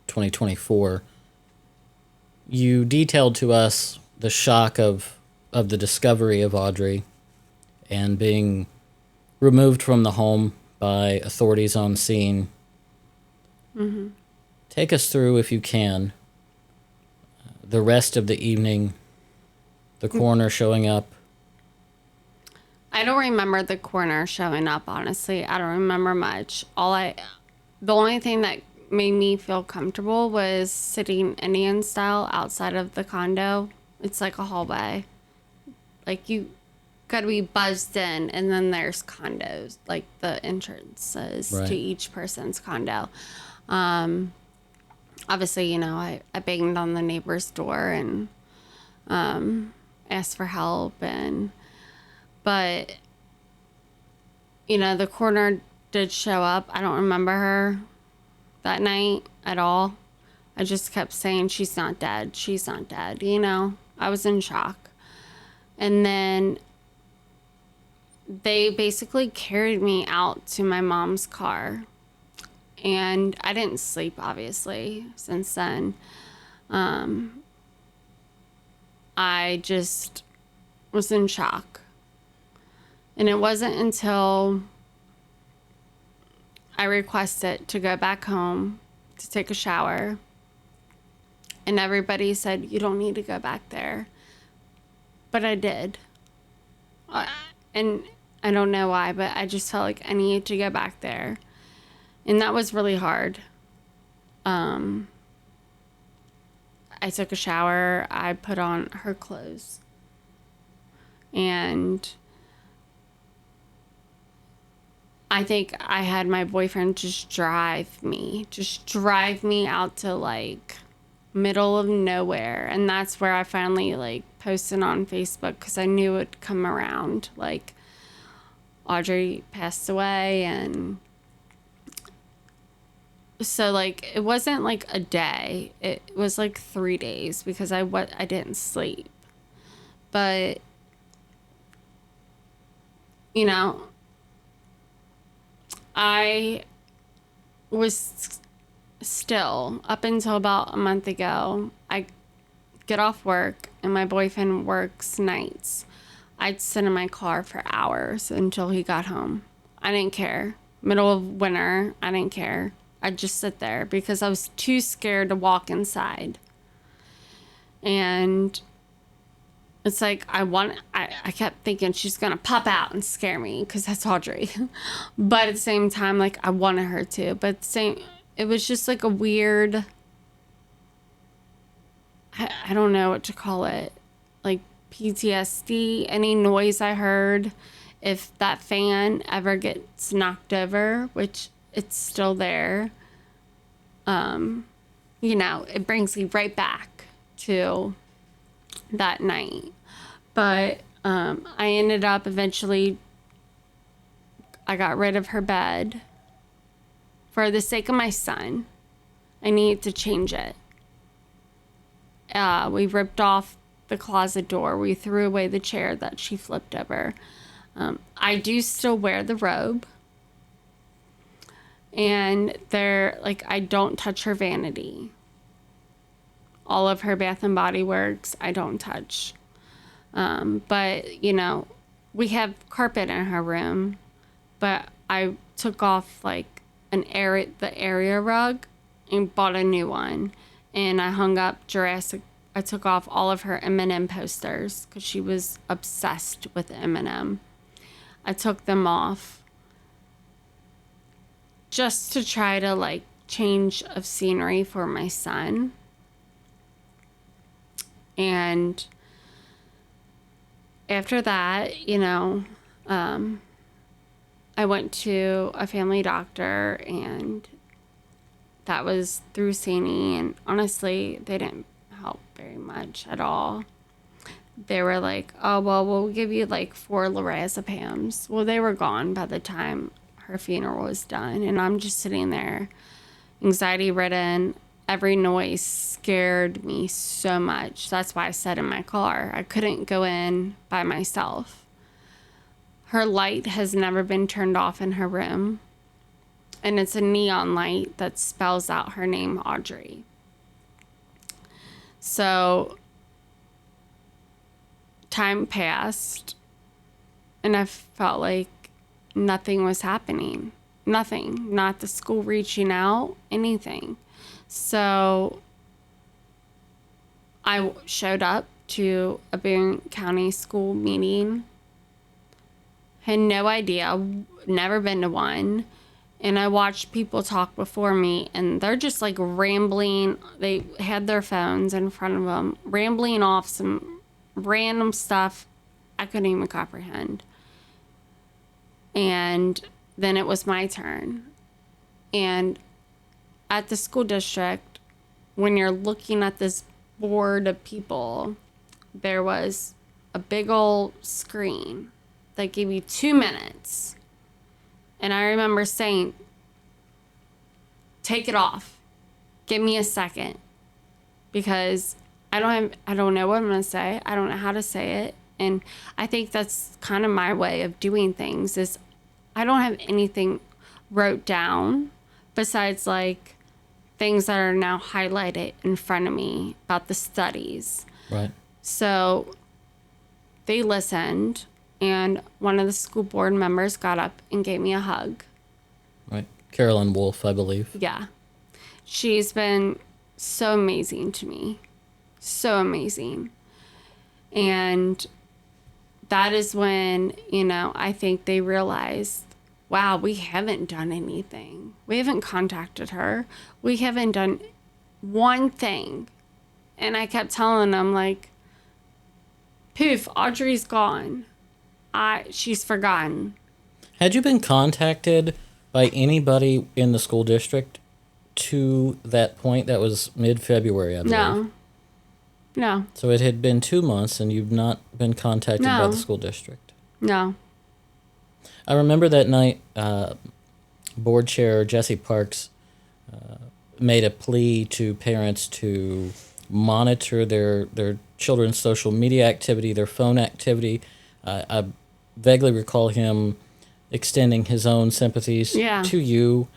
2024. You detailed to us the shock of the discovery of Audree and being removed from the home by authorities on scene. Mm-hmm. Take us through, if you can, the rest of the evening, the coroner showing up. I don't remember the coroner showing up, honestly. I don't remember much. The only thing that made me feel comfortable was sitting Indian style outside of the condo. It's like a hallway. Like, you got to be buzzed in, and then there's condos, like the entrances Right. to each person's condo. Obviously, I banged on the neighbor's door and asked for help, but the coroner did show up. I don't remember her that night at all. I just kept saying, she's not dead. She's not dead. I was in shock. And then they basically carried me out to my mom's car. And I didn't sleep, obviously, since then. I just was in shock. And it wasn't until I requested to go back home to take a shower, and everybody said, you don't need to go back there. But I did. And I don't know why, but I just felt like I needed to go back there. And that was really hard. I took a shower. I put on her clothes. And I think I had my boyfriend just drive me out to like middle of nowhere. And that's where I finally like posted on Facebook, because I knew it would come around. Like, Audree passed away, and so like it wasn't like a day. It was like 3 days, because I didn't sleep. But I was still, up until about a month ago, I get off work and my boyfriend works nights. I'd sit in my car for hours until he got home. I didn't care. Middle of winter, I didn't care. I'd just sit there because I was too scared to walk inside. And it's like I kept thinking she's going to pop out and scare me, because that's Audree. But at the same time, like, I wanted her to. But it was just like a weird, I don't know what to call it, like PTSD. Any noise I heard, if that fan ever gets knocked over, which it's still there, it brings me right back to that night. But I ended up eventually, I got rid of her bed for the sake of my son. I needed to change it. We ripped off the closet door. We threw away the chair that she flipped over. I do still wear the robe. And I don't touch her vanity. All of her Bath and Body Works, I don't touch. But, we have carpet in her room, but I took off the area rug and bought a new one. And I hung up I took off all of her Eminem posters, because she was obsessed with Eminem. I took them off just to try to change of scenery for my son. And after that, I went to a family doctor, and that was through Sani, and honestly, they didn't help very much at all. They were like, oh, well, we'll give you 4 lorazepams. Well, they were gone by the time her funeral was done, and I'm just sitting there, anxiety ridden. Every noise scared me so much. That's why I sat in my car. I couldn't go in by myself. Her light has never been turned off in her room, and it's a neon light that spells out her name, Audree. So time passed, and I felt like nothing was happening. Nothing. Not the school reaching out, anything. So I showed up to a Boone County school meeting. Had no idea, never been to one. And I watched people talk before me, and they're just rambling. They had their phones in front of them, rambling off some random stuff I couldn't even comprehend. And then it was my turn. And at the school district, when you're looking at this board of people, there was a big old screen that gave you 2 minutes. And I remember saying, take it off. Give me a second. Because I don't know what I'm going to say. I don't know how to say it. And I think that's kind of my way of doing things is I don't have anything wrote down besides like things that are now highlighted in front of me about the studies. Right. So they listened, and one of the school board members got up and gave me a hug. Right. Carolyn Wolf, I believe. Yeah. She's been so amazing to me. So amazing. And that is when, I think they realized, wow, we haven't done anything. We haven't contacted her. We haven't done one thing. And I kept telling them, like, poof, Audree's gone. She's forgotten. Had you been contacted by anybody in the school district to that point? That was mid-February, I believe. No. So it had been 2 months, and you've not been contacted by the school district? No. I remember that night, board chair Jesse Parks made a plea to parents to monitor their children's social media activity, their phone activity. I vaguely recall him extending his own sympathies to you.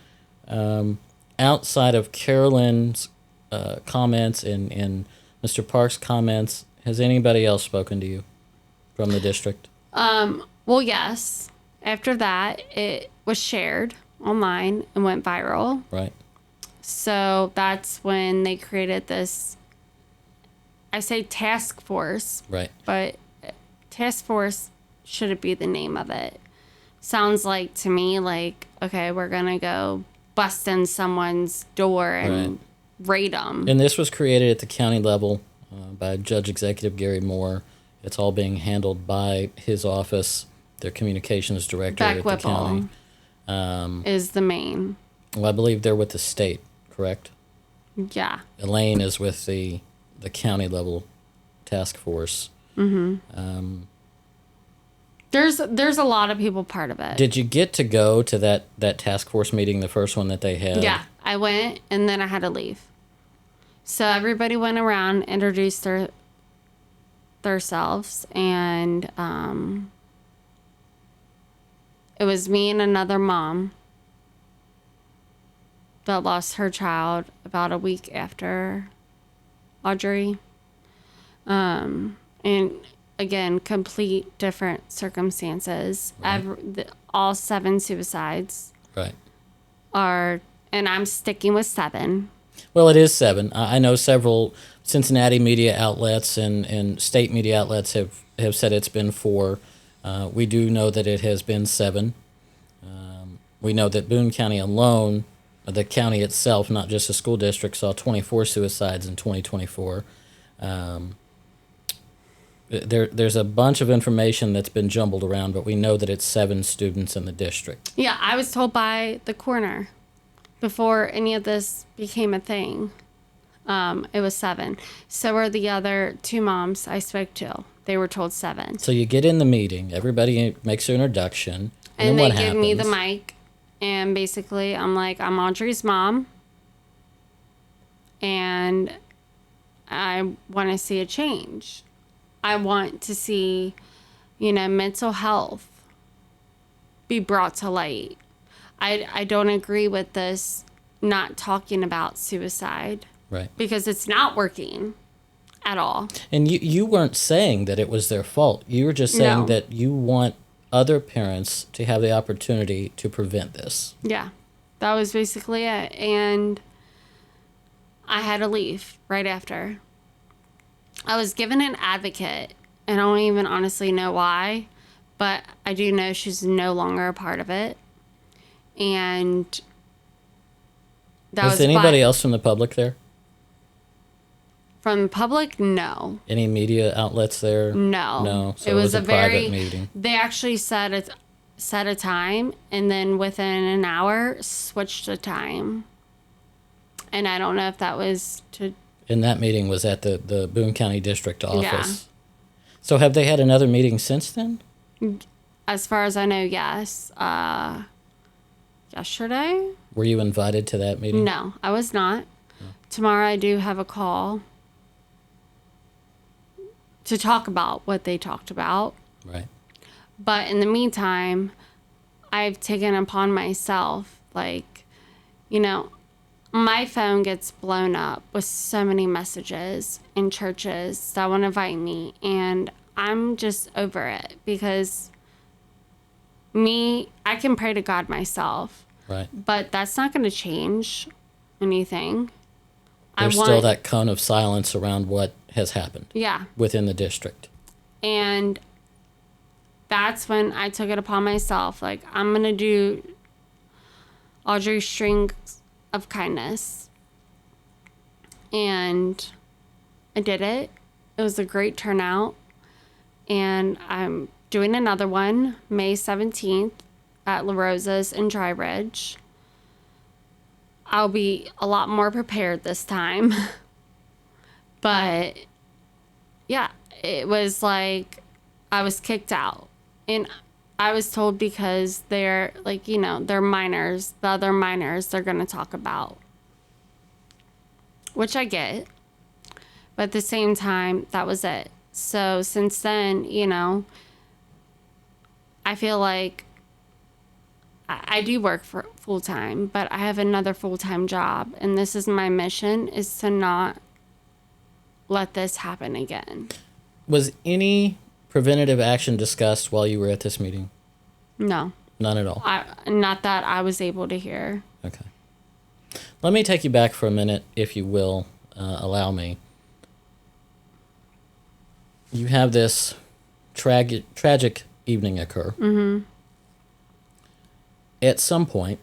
Outside of Carolyn's comments and Mr. Parks' comments, has anybody else spoken to you from the district? Well, yes. After that, it was shared online and went viral. Right. So that's when they created this, I say task force. Right. But task force shouldn't be the name of it. Sounds like to me like, okay, we're going to go bust in someone's door and raid them. And this was created at the county level by Judge Executive Gary Moore. It's all being handled by his office, their communications director Beck at the Whipple county. is the main. Well, I believe they're with the state, correct? Yeah. Elaine is with the county level task force. Mm-hmm. There's a lot of people part of it. Did you get to go to that task force meeting, the first one that they had? Yeah, I went, and then I had to leave. So everybody went around, introduced themselves, and it was me and another mom that lost her child about a week after Audree. And again, complete different circumstances. Right. All 7 suicides Right. are, and I'm sticking with 7. Well, it is 7. I know several Cincinnati media outlets and state media outlets have said it's been 4. We do know that it has been 7. We know that Boone County alone, the county itself, not just the school district, saw 24 suicides in 2024. There's a bunch of information that's been jumbled around, but we know that it's 7 students in the district. Yeah, I was told by the coroner before any of this became a thing. It was 7. So were the other 2 moms I spoke to. They were told 7. So you get in the meeting, everybody makes their introduction, And then they what give happens? me the mic, and basically I'm like, I'm Audree's mom, and I want to see a change. I want to see, mental health be brought to light. I don't agree with this not talking about suicide. Right. Because it's not working at all. And you weren't saying that it was their fault. You were just saying No. that you want other parents to have the opportunity to prevent this. Yeah, that was basically it. And I had to leave right after. I was given an advocate, and I don't even honestly know why, but I do know she's no longer a part of it. And that Was anybody else from the public there? From the public, no. Any media outlets there? No. No. So it was a private meeting. They actually set a time, and then within an hour switched the time. And I don't know if that was to... And that meeting was at the Boone County District office. Yeah. So have they had another meeting since then? As far as I know, yes. Yesterday? Were you invited to that meeting? No, I was not. No. Tomorrow I do have a call to talk about what they talked about. Right. But in the meantime, I've taken upon myself, like, you know, my phone gets blown up with so many messages in churches that want to invite me, and I'm just over it because I can pray to God myself. Right. But that's not going to change anything. There's still that cone of silence around what has happened. Yeah. Within the district. And that's when I took it upon myself. Like, I'm going to do Audree Strings of Kindness. And I did it. It was a great turnout. And I'm doing another one May 17th at La Rosa's in Dry Ridge. I'll be a lot more prepared this time. But yeah, it was like I was kicked out. And I was told because they're like, you know, they're minors, the other minors they're going to talk about. Which I get. But at the same time, that was it. So since then, you know, I feel like I do work for full time, but I have another full-time job. And this is my mission, is to not let this happen again. Was any preventative action discussed while you were at this meeting? No. None at all? Not that I was able to hear. Okay. Let me take you back for a minute, if you will, allow me. You have this tragic evening occur. Mm-hmm. At some point,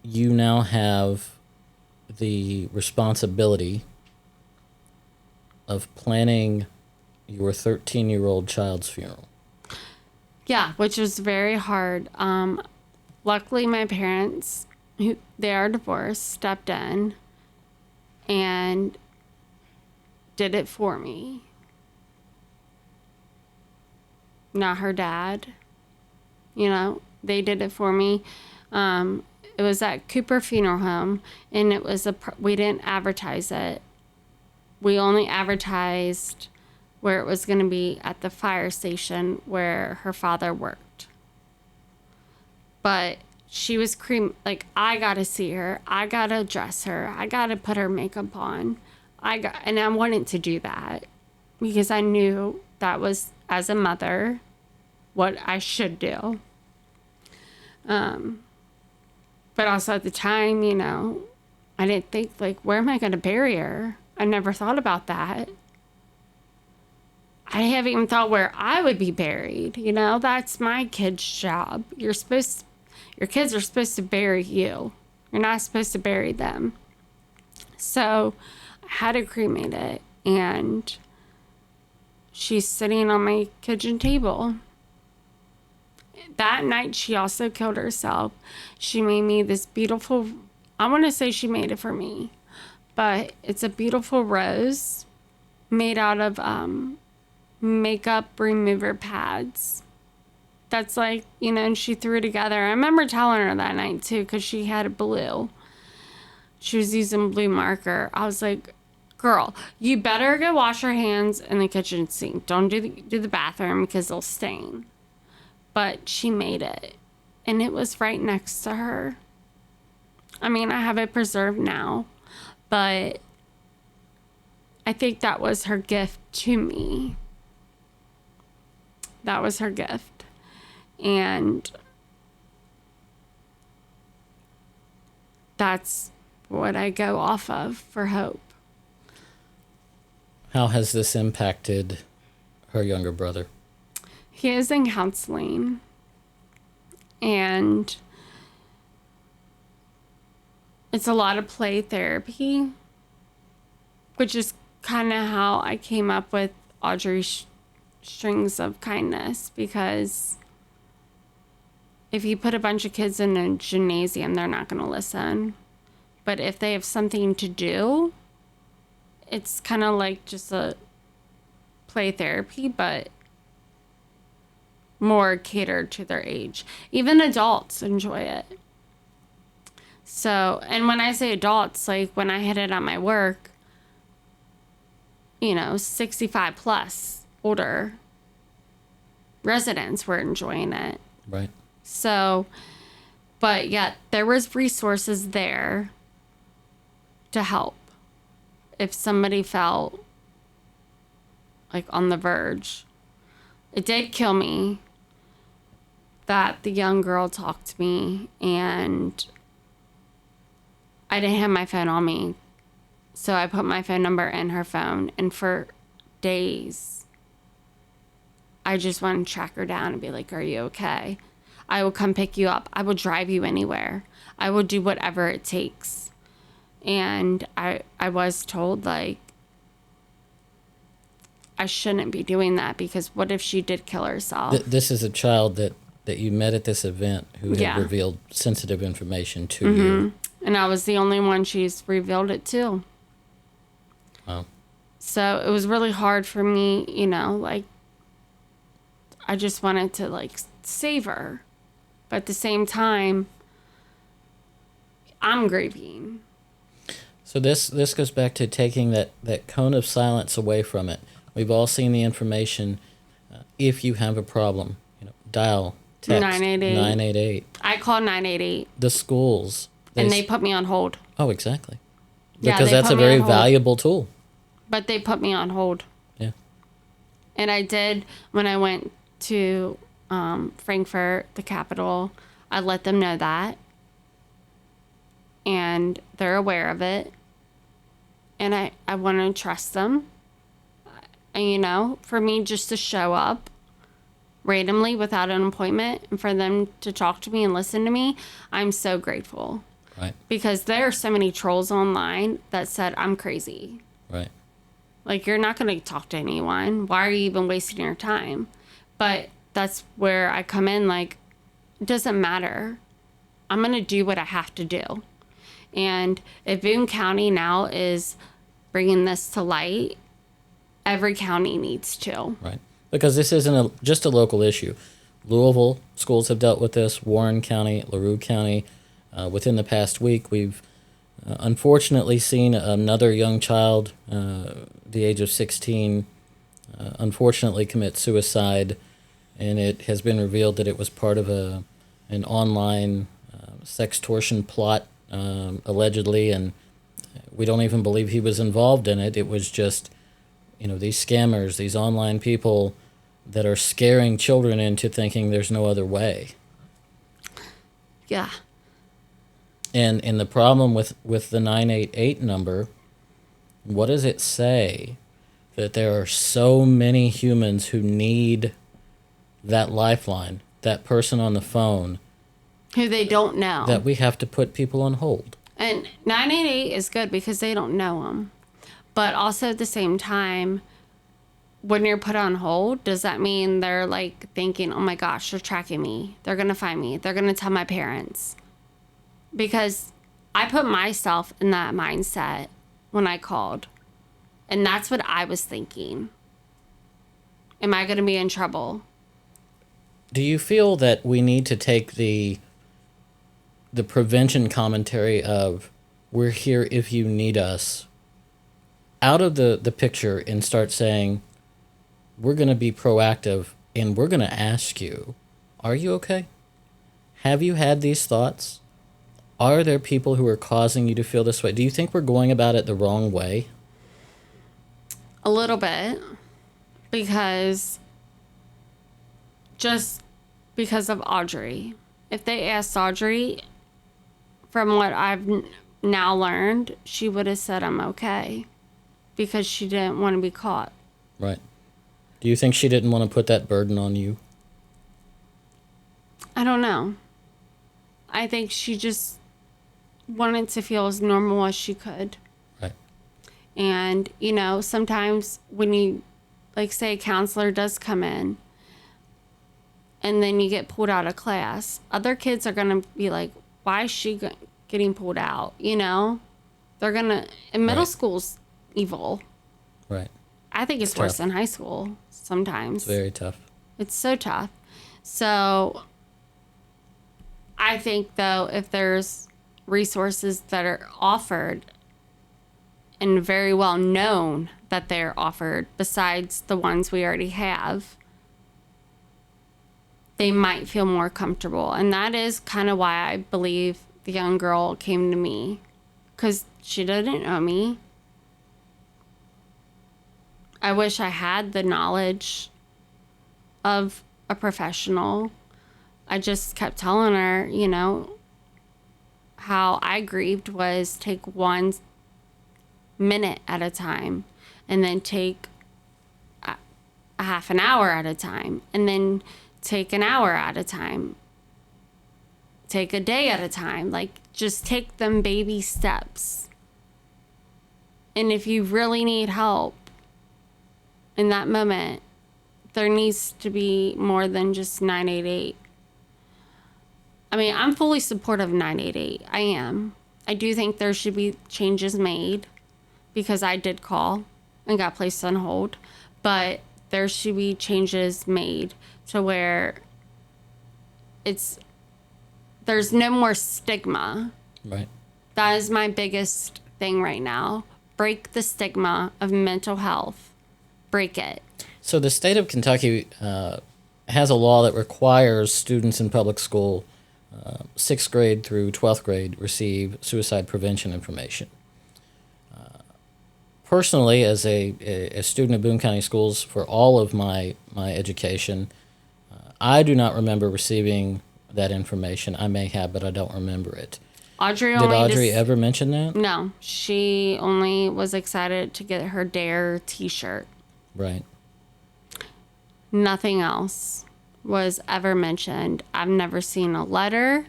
you now have the responsibility of planning your 13-year-old child's funeral. Yeah, which was very hard. Luckily, my parents, they are divorced, stepped in and did it for me. Not her dad. You know, they did it for me. It was at Cooper Funeral Home, and it was we didn't advertise it. We only advertised where it was going to be at the fire station where her father worked. But she was like, I got to see her. I got to dress her. I got to put her makeup on. And I wanted to do that because I knew that was, as a mother, what I should do. But also at the time, you know, I didn't think, like, where am I going to bury her? I never thought about that. I haven't even thought where I would be buried. You know, that's my kid's job. Your kids are supposed to bury you. You're not supposed to bury them. So I had to cremate it, and she's sitting on my kitchen table. That night, she also killed herself. She made me this beautiful, I want to say she made it for me, but it's a beautiful rose made out of makeup remover pads. That's like, you know, and she threw it together. I remember telling her that night too, because she had a blue. She was using blue marker. I was like, girl, you better go wash your hands in the kitchen sink. Don't do the bathroom because they'll stain. But she made it, and it was right next to her. I mean, I have it preserved now, but I think that was her gift to me. That was her gift. And that's what I go off of for hope. How has this impacted her younger brother? He is in counseling, and it's a lot of play therapy. which is kind of how I came up with Audrey Strings of Kindness, because if you put a bunch of kids in a gymnasium, they're not going to listen. But if they have something to do, it's kind of like just a play therapy, but more catered to their age. Even adults enjoy it. So, and when I say adults, like when I hit it at my work, 65 plus older residents were enjoying it. Right. So, but yet there was resources there to help if somebody felt like on the verge. It did kill me that the young girl talked to me and I didn't have my phone on me. So I put my phone number in her phone, and for days, I just wanted to track her down and be like, are you okay? I will come pick you up. I will drive you anywhere. I will do whatever it takes. And I was told, like, I shouldn't be doing that, because what if she did kill herself? This is a child that you met at this event who had revealed sensitive information to you. And I was the only one she's revealed it to. Wow. So it was really hard for me, like, I just wanted to, like, save her. But at the same time, I'm grieving. So this goes back to taking that cone of silence away from it. We've all seen the information. If you have a problem, dial, text 988. I called 988. The schools. And they put me on hold. Oh, exactly. Yeah, Because that's a very valuable tool. But they put me on hold. Yeah. And I did, when I went to Frankfurt, the capital, I let them know that. And they're aware of it. And I want to trust them. And, for me just to show up randomly without an appointment and for them to talk to me and listen to me, I'm so grateful. Right. Because there are so many trolls online that said I'm crazy. Right. Like, you're not going to talk to anyone. Why are you even wasting your time? But that's where I come in, like, it doesn't matter. I'm going to do what I have to do. And if Boone County now is bringing this to light, every county needs to. Right. Because this isn't just a local issue. Louisville schools have dealt with this. Warren County, LaRue County. Within the past week, we've unfortunately seen another young child, the age of 16, unfortunately commit suicide, and it has been revealed that it was part of an online sextortion plot, allegedly, and we don't even believe he was involved in it. It was just, these scammers, these online people that are scaring children into thinking there's no other way. Yeah. And the problem with the 988 number, what does it say? That there are so many humans who need that lifeline, that person on the phone. Who they don't know. That we have to put people on hold. And 988 is good because they don't know them. But also at the same time, when you're put on hold, does that mean they're like thinking, oh my gosh, they're tracking me. They're going to find me. They're going to tell my parents. Because I put myself in that mindset when I called. And that's what I was thinking. Am I going to be in trouble? Do you feel that we need to take the prevention commentary of we're here if you need us out of the picture and start saying we're going to be proactive and we're going to ask you, are you okay? Have you had these thoughts? Are there people who are causing you to feel this way? Do you think we're going about it the wrong way? A little bit. Because of Audrey. If they asked Audrey, from what I've now learned, she would have said I'm okay. Because she didn't want to be caught. Right. Do you think she didn't want to put that burden on you? I don't know. I think she just wanted to feel as normal as she could. Right. And, sometimes when you, like, say a counselor does come in and then you get pulled out of class, other kids are going to be like, why is she getting pulled out? They're going to, and middle Right. school's evil. Right. I think it's It's worse tough. than high school sometimes. It's very tough. It's so tough. So I think, though, if there's resources that are offered and very well known that they're offered besides the ones we already have, they might feel more comfortable. And that is kind of why I believe the young girl came to me, because she didn't know me. I wish I had the knowledge of a professional. I just kept telling her, how I grieved was take 1 minute at a time, and then take a half an hour at a time, and then take an hour at a time, take a day at a time. Like, just take them baby steps. And if you really need help in that moment, there needs to be more than just 988. I mean, I'm fully supportive of 988. I am. I do think there should be changes made, because I did call and got placed on hold. But there should be changes made to where there's no more stigma. Right. That is my biggest thing right now. Break the stigma of mental health. Break it. So the state of Kentucky has a law that requires students in public school, 6th grade through 12th grade, receive suicide prevention information. Personally, as a student of Boone County Schools for all of my education, I do not remember receiving that information. I may have, but I don't remember it. Did Audree ever mention that? No, she only was excited to get her Dare t-shirt. Right. Nothing else was ever mentioned. I've never seen a letter.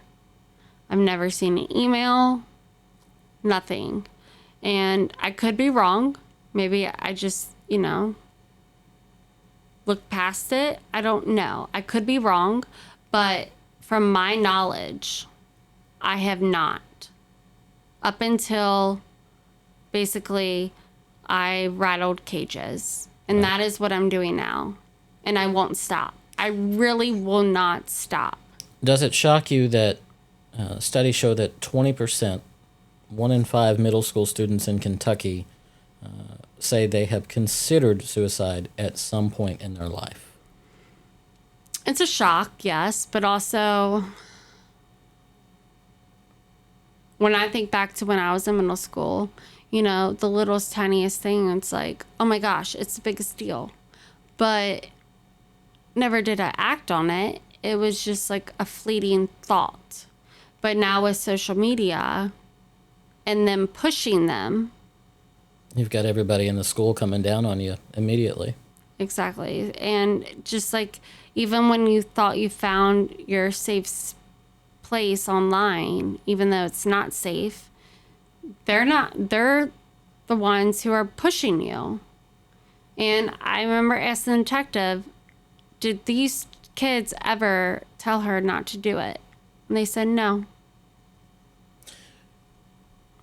I've never seen an email. Nothing. And I could be wrong. Maybe I just, look past it. I don't know. I could be wrong. But from my knowledge, I have not. Up until basically I rattled cages. And that is what I'm doing now. And I won't stop. I really will not stop. Does it shock you that studies show that 20%, 1 in 5 middle school students in Kentucky, say they have considered suicide at some point in their life? It's a shock, yes, but also when I think back to when I was in middle school, the littlest, tiniest thing, it's like, oh my gosh, it's the biggest deal. But never did I act on it. It was just like a fleeting thought. But now with social media and them pushing them. You've got everybody in the school coming down on you immediately. Exactly. And just like, even when you thought you found your safe place online, even though it's not safe, they're the ones who are pushing you. And I remember asking the detective, did these kids ever tell her not to do it? And they said no.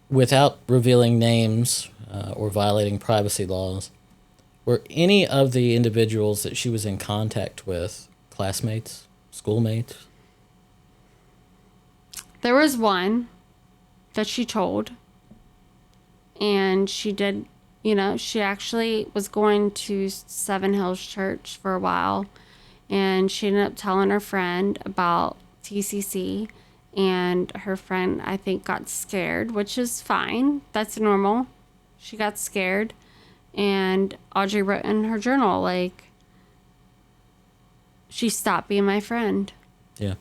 Without revealing names or violating privacy laws, were any of the individuals that she was in contact with classmates, schoolmates? There was one that she told, and she did, she actually was going to Seven Hills Church for a while, and she ended up telling her friend about TCC, and her friend, I think, got scared, which is fine. That's normal. She got scared, and Audrey wrote in her journal, like, she stopped being my friend. Yeah.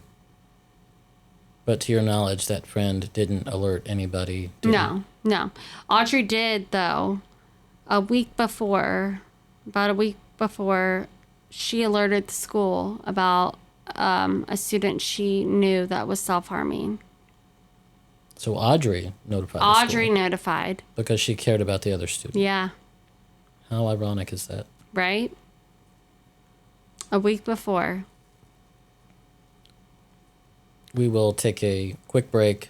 But to your knowledge, that friend didn't alert anybody? No. Audrey did, though. About a week before, she alerted the school about a student she knew that was self-harming. So Audree notified the Audree school notified. because she cared about the other student. Yeah. How ironic is that? Right? A week before. We will take a quick break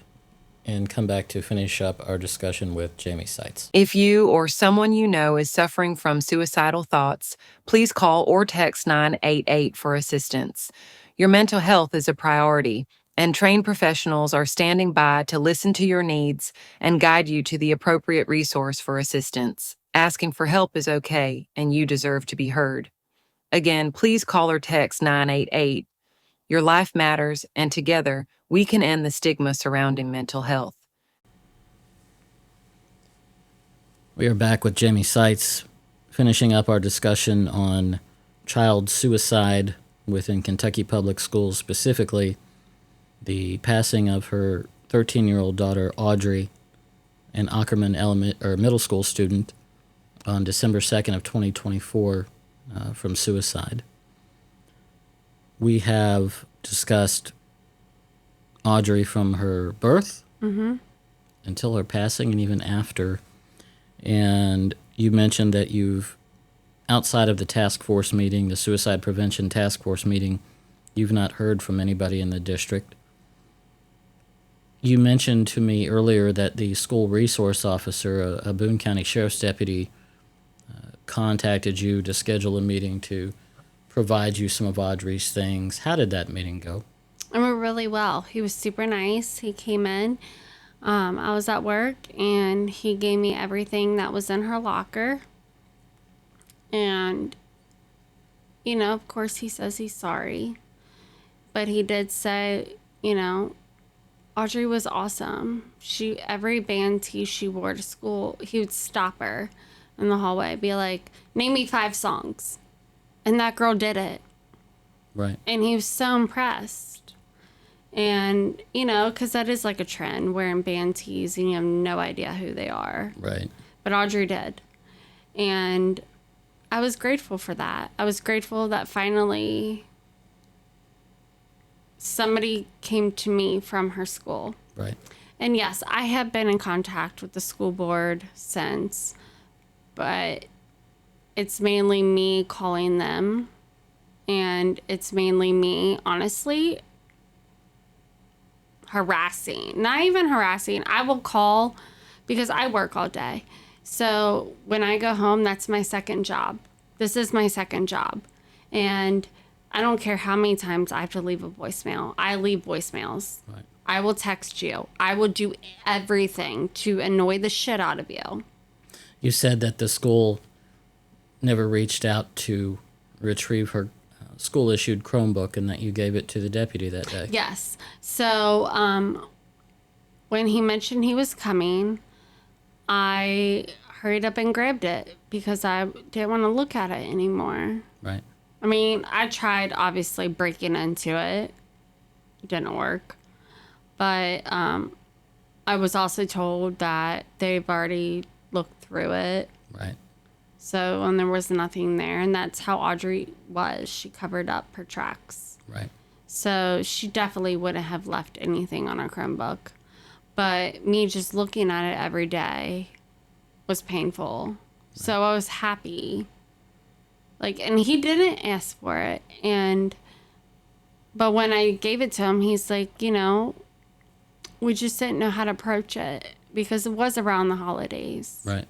and come back to finish up our discussion with Jaimee Seitz. If you or someone you know is suffering from suicidal thoughts, please call or text 988 for assistance. Your mental health is a priority, and trained professionals are standing by to listen to your needs and guide you to the appropriate resource for assistance. Asking for help is okay, and you deserve to be heard. Again, please call or text 988. Your life matters, and together, we can end the stigma surrounding mental health. We are back with Jaimee Seitz, finishing up our discussion on child suicide within Kentucky Public Schools, specifically the passing of her 13-year-old daughter, Audree, an Ockerman middle school student, on December 2nd of 2024 from suicide. We have discussed Audree from her birth until her passing and even after. And you mentioned that you've, outside of the task force meeting, the suicide prevention task force meeting, you've not heard from anybody in the district. You mentioned to me earlier that the school resource officer, a Boone County Sheriff's deputy, contacted you to schedule a meeting to provide you some of Audree's things. How did that meeting go? It went really well. He was super nice. He came in. I was at work, and he gave me everything that was in her locker. And, you know, of course, he says he's sorry. But he did say, you know, Audree was awesome. Every band tee she wore to school, he would stop her in the hallway, be like, name me 5 songs. And that girl did it. Right. And he was so impressed. And, you know, because that is like a trend, wearing band tees and you have no idea who they are. Right. But Audree did. And I was grateful for that. I was grateful that finally somebody came to me from her school. Right. And yes, I have been in contact with the school board since, but it's mainly me calling them, and it's mainly me, honestly, harassing. Not even harassing. I will call because I work all day. So when I go home, that's my second job. This is my second job. And I don't care how many times I have to leave a voicemail. I leave voicemails. Right. I will text you. I will do everything to annoy the shit out of you. You said that the school never reached out to retrieve her school-issued Chromebook and that you gave it to the deputy that day. Yes. So when he mentioned he was coming, I hurried up and grabbed it because I didn't want to look at it anymore. Right. I mean, I tried obviously breaking into it. It didn't work. But I was also told that they've already looked through it. Right. So, and there was nothing there. And that's how Audree was. She covered up her tracks. Right. So she definitely wouldn't have left anything on her Chromebook. But me just looking at it every day was painful. Right. So I was happy. And he didn't ask for it. But when I gave it to him, he's like, you know, we just didn't know how to approach it because it was around the holidays. Right.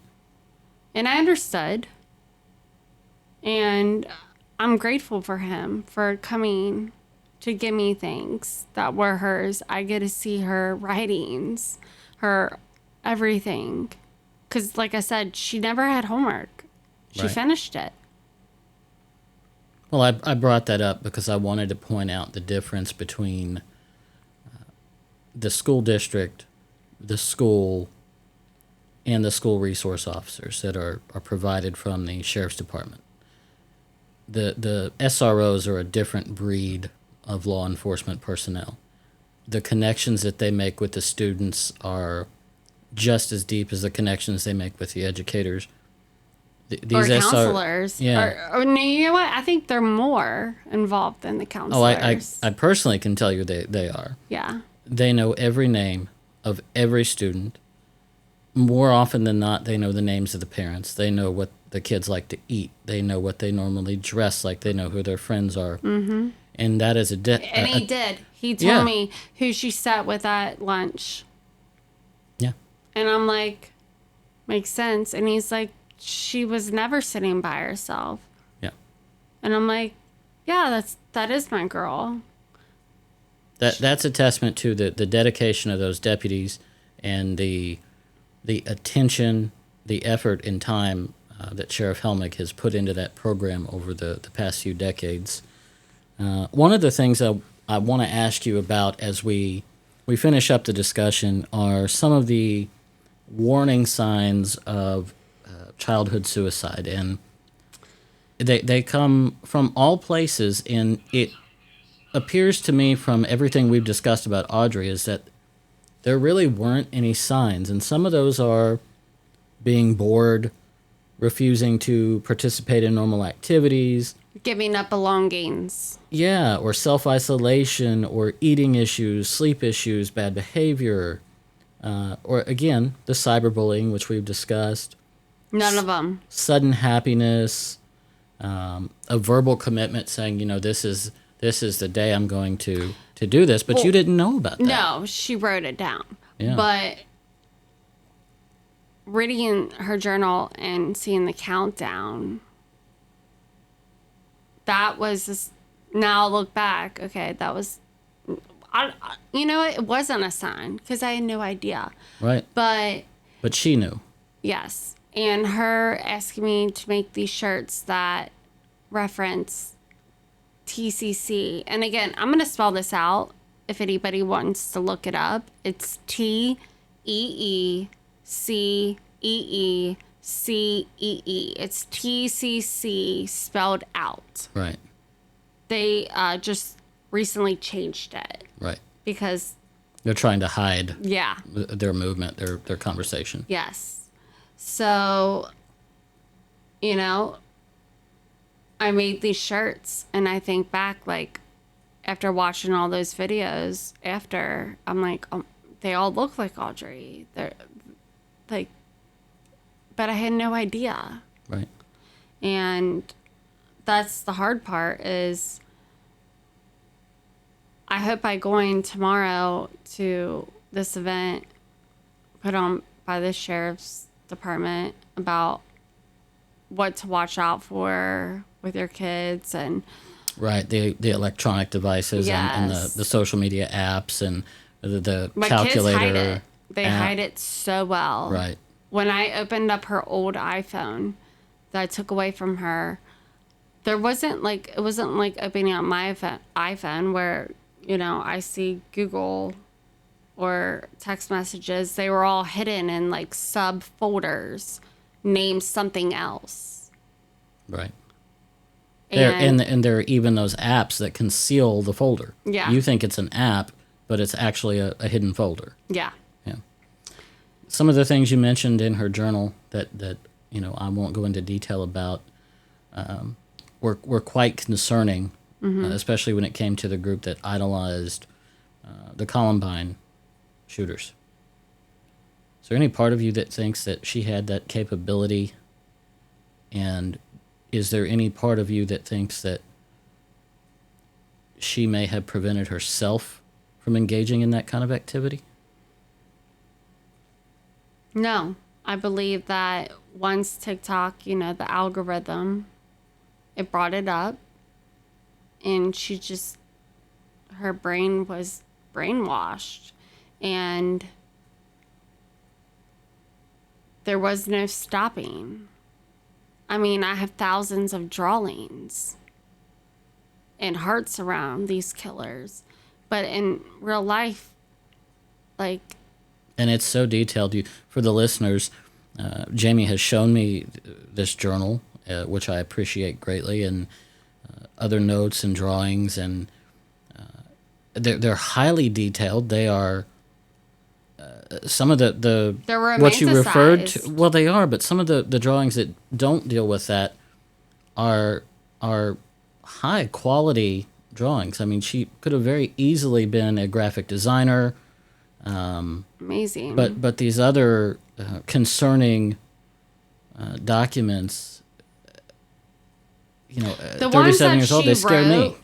And I understood. And I'm grateful for him for coming to give me things that were hers. I get to see her writings, her everything. Because, like I said, she never had homework. She Right. finished it. Well, I brought that up because I wanted to point out the difference between the school district, the school, and the school resource officers that are provided from the sheriff's department. The SROs are a different breed of law enforcement personnel. The connections that they make with the students are just as deep as the connections they make with the educators. Or counselors. Yeah. Or no, you know what? I think they're more involved than the counselors. I personally can tell you they are. Yeah. They know every name of every student. More often than not, they know the names of the parents. They know what the kids like to eat. They know what they normally dress like. They know who their friends are. Mm-hmm. And that is And he did. He told me who she sat with at lunch. Yeah. And I'm like, makes sense. And he's like, she was never sitting by herself. Yeah. And I'm like, yeah, that is my girl. That's a testament to the dedication of those deputies and the attention, the effort and time that Sheriff Helmick has put into that program over the past few decades. One of the things I want to ask you about as we finish up the discussion are some of the warning signs of childhood suicide. And they come from all places, and it appears to me from everything we've discussed about Audree is that there really weren't any signs. And some of those are being bored, refusing to participate in normal activities, Giving up belongings. yeah, or self-isolation, or eating issues, sleep issues, bad behavior, or again, the cyberbullying, which we've discussed. None of them. Sudden happiness, a verbal commitment saying, this is the day I'm going to do this, but you didn't know about that. No, she wrote it down. Yeah. But reading her journal and seeing the countdown, that was just, now I look back, okay, that was, it wasn't a sign because I had no idea. Right. But she knew. yes. And her asking me to make these shirts that reference TCC. And again, I'm going to spell this out if anybody wants to look it up. It's TEECEECEE. It's TCC spelled out. Right. They just recently changed it. Right. Because they're trying to hide their movement, their conversation. Yes. So, I made these shirts, and I think back, after watching all those videos after, I'm like, they all look like Audree. They're like, but I had no idea. Right. And that's the hard part is I hope by going tomorrow to this event put on by the sheriff's department about what to watch out for with your kids and right, the electronic devices and the social media apps and the my calculator. Kids hide it. They app. hide it so well. Right. When I opened up her old iPhone that I took away from her, it wasn't like opening up my iPhone where, I see Google or text messages. They were all hidden in subfolders named something else. Right. And there are even those apps that conceal the folder. Yeah. You think it's an app, but it's actually a hidden folder. Yeah. Yeah. Some of the things you mentioned in her journal that I won't go into detail about were quite concerning, especially when it came to the group that idolized the Columbine shooters. Is there any part of you that thinks that she had that capability? And is there any part of you that thinks that she may have prevented herself from engaging in that kind of activity? No. I believe that once TikTok, the algorithm, it brought it up, and her brain was brainwashed, and there was no stopping. I mean, I have thousands of drawings and hearts around these killers, but in real life, and it's so detailed. For the listeners, Jamiee has shown me this journal, which I appreciate greatly, and other notes and drawings, and they're highly detailed. They are some of the they're what you referred to. romanticized. Well, they are, but some of the drawings that don't deal with that are high quality drawings. I mean, she could have very easily been a graphic designer. Amazing. But these other concerning documents, the ones 37 that years old, she they scare me. wrote,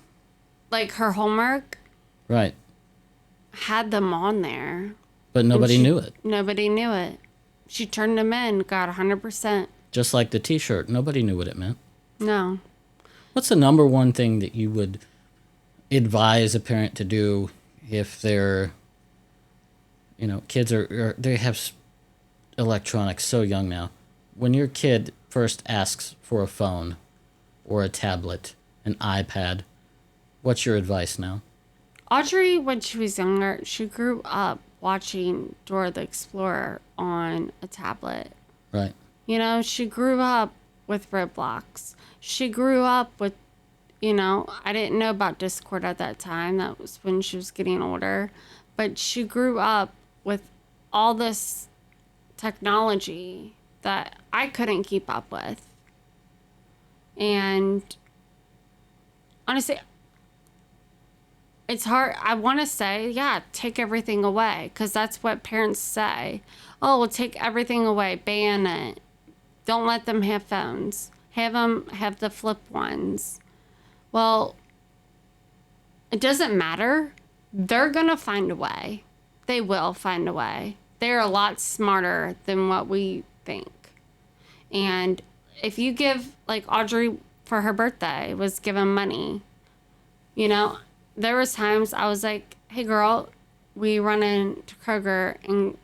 like her homework, Right. had them on there. But nobody knew it. Nobody knew it. She turned them in, got 100%. Just like the T-shirt. Nobody knew what it meant. No. What's the number one thing that you would advise a parent to do if their, kids they have electronics so young now? When your kid first asks for a phone or a tablet, an iPad, what's your advice now? Audrey, when she was younger, she grew up watching Dora the Explorer on a tablet. Right. She grew up with Roblox. She grew up with, I didn't know about Discord at that time. That was when she was getting older. But she grew up with all this technology that I couldn't keep up with. And honestly, it's hard. I want to say, yeah, take everything away, because that's what parents say. Oh, we'll take everything away, ban it. Don't let them have phones. Have them have the flip ones. Well, it doesn't matter. They're going to find a way. They will find a way. They're a lot smarter than what we think. And if you give, like Audrey for her birthday was given money, there was times I was like, hey girl, we run into Kroger and,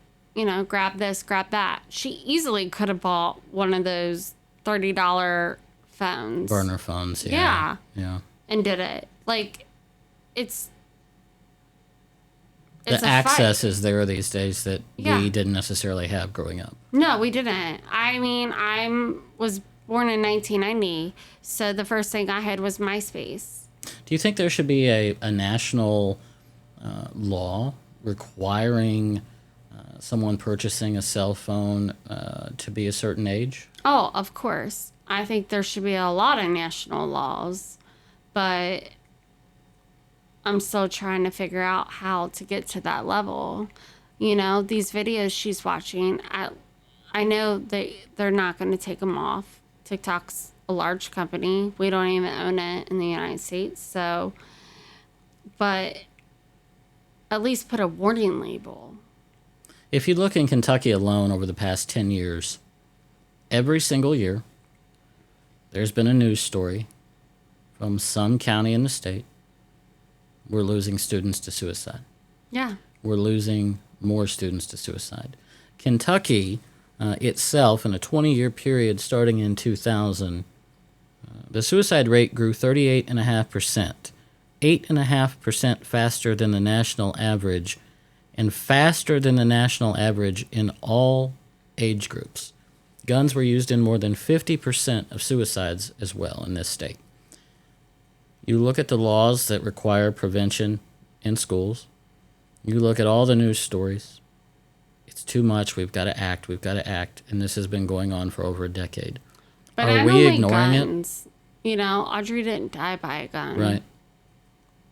grab this, grab that. She easily could have bought one of those $30 phones. Burner phones, yeah. Yeah. And did it. Like, it's the access is there these days that we didn't necessarily have growing up. No, we didn't. I mean, I was born in 1990, so the first thing I had was MySpace. Do you think there should be a national law requiring someone purchasing a cell phone to be a certain age? Oh, of course. I think there should be a lot of national laws, but I'm still trying to figure out how to get to that level. These videos she's watching, I know they're not going to take them off. TikTok's a large company. We don't even own it in the United States. So, but at least put a warning label. If you look in Kentucky alone over the past 10 years, every single year, there's been a news story from some county in the state. We're losing students to suicide. Yeah. We're losing more students to suicide. Kentucky itself, in a 20-year period starting in 2000, the suicide rate grew 38.5%, 8.5% faster than the national average, and faster than the national average in all age groups. Guns were used in more than 50% of suicides as well in this state. You look at the laws that require prevention in schools. You look at all the news stories. It's too much. We've got to act. And this has been going on for over a decade. But are we ignoring it? Audrey didn't die by a gun. Right.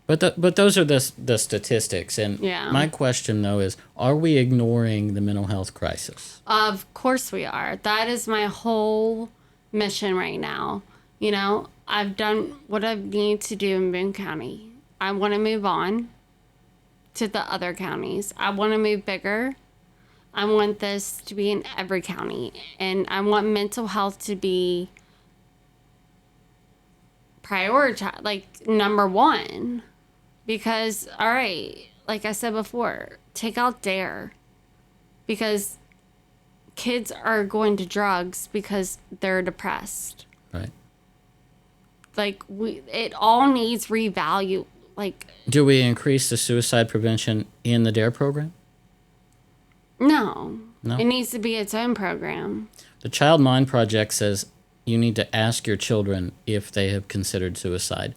But those are the statistics. And yeah. My question, though, is, are we ignoring the mental health crisis? Of course we are. That is my whole mission right now. I've done what I need to do in Boone County. I want to move on to the other counties. I want to move bigger. I want this to be in every county. And I want mental health to be prioritized, like number one. Because, all right, like I said before, take out DARE. Because kids are going to drugs because they're depressed. Right. Like, it all needs revalue. Like, do we increase the suicide prevention in the DARE program? No. It needs to be its own program. The Child Mind Project says you need to ask your children if they have considered suicide.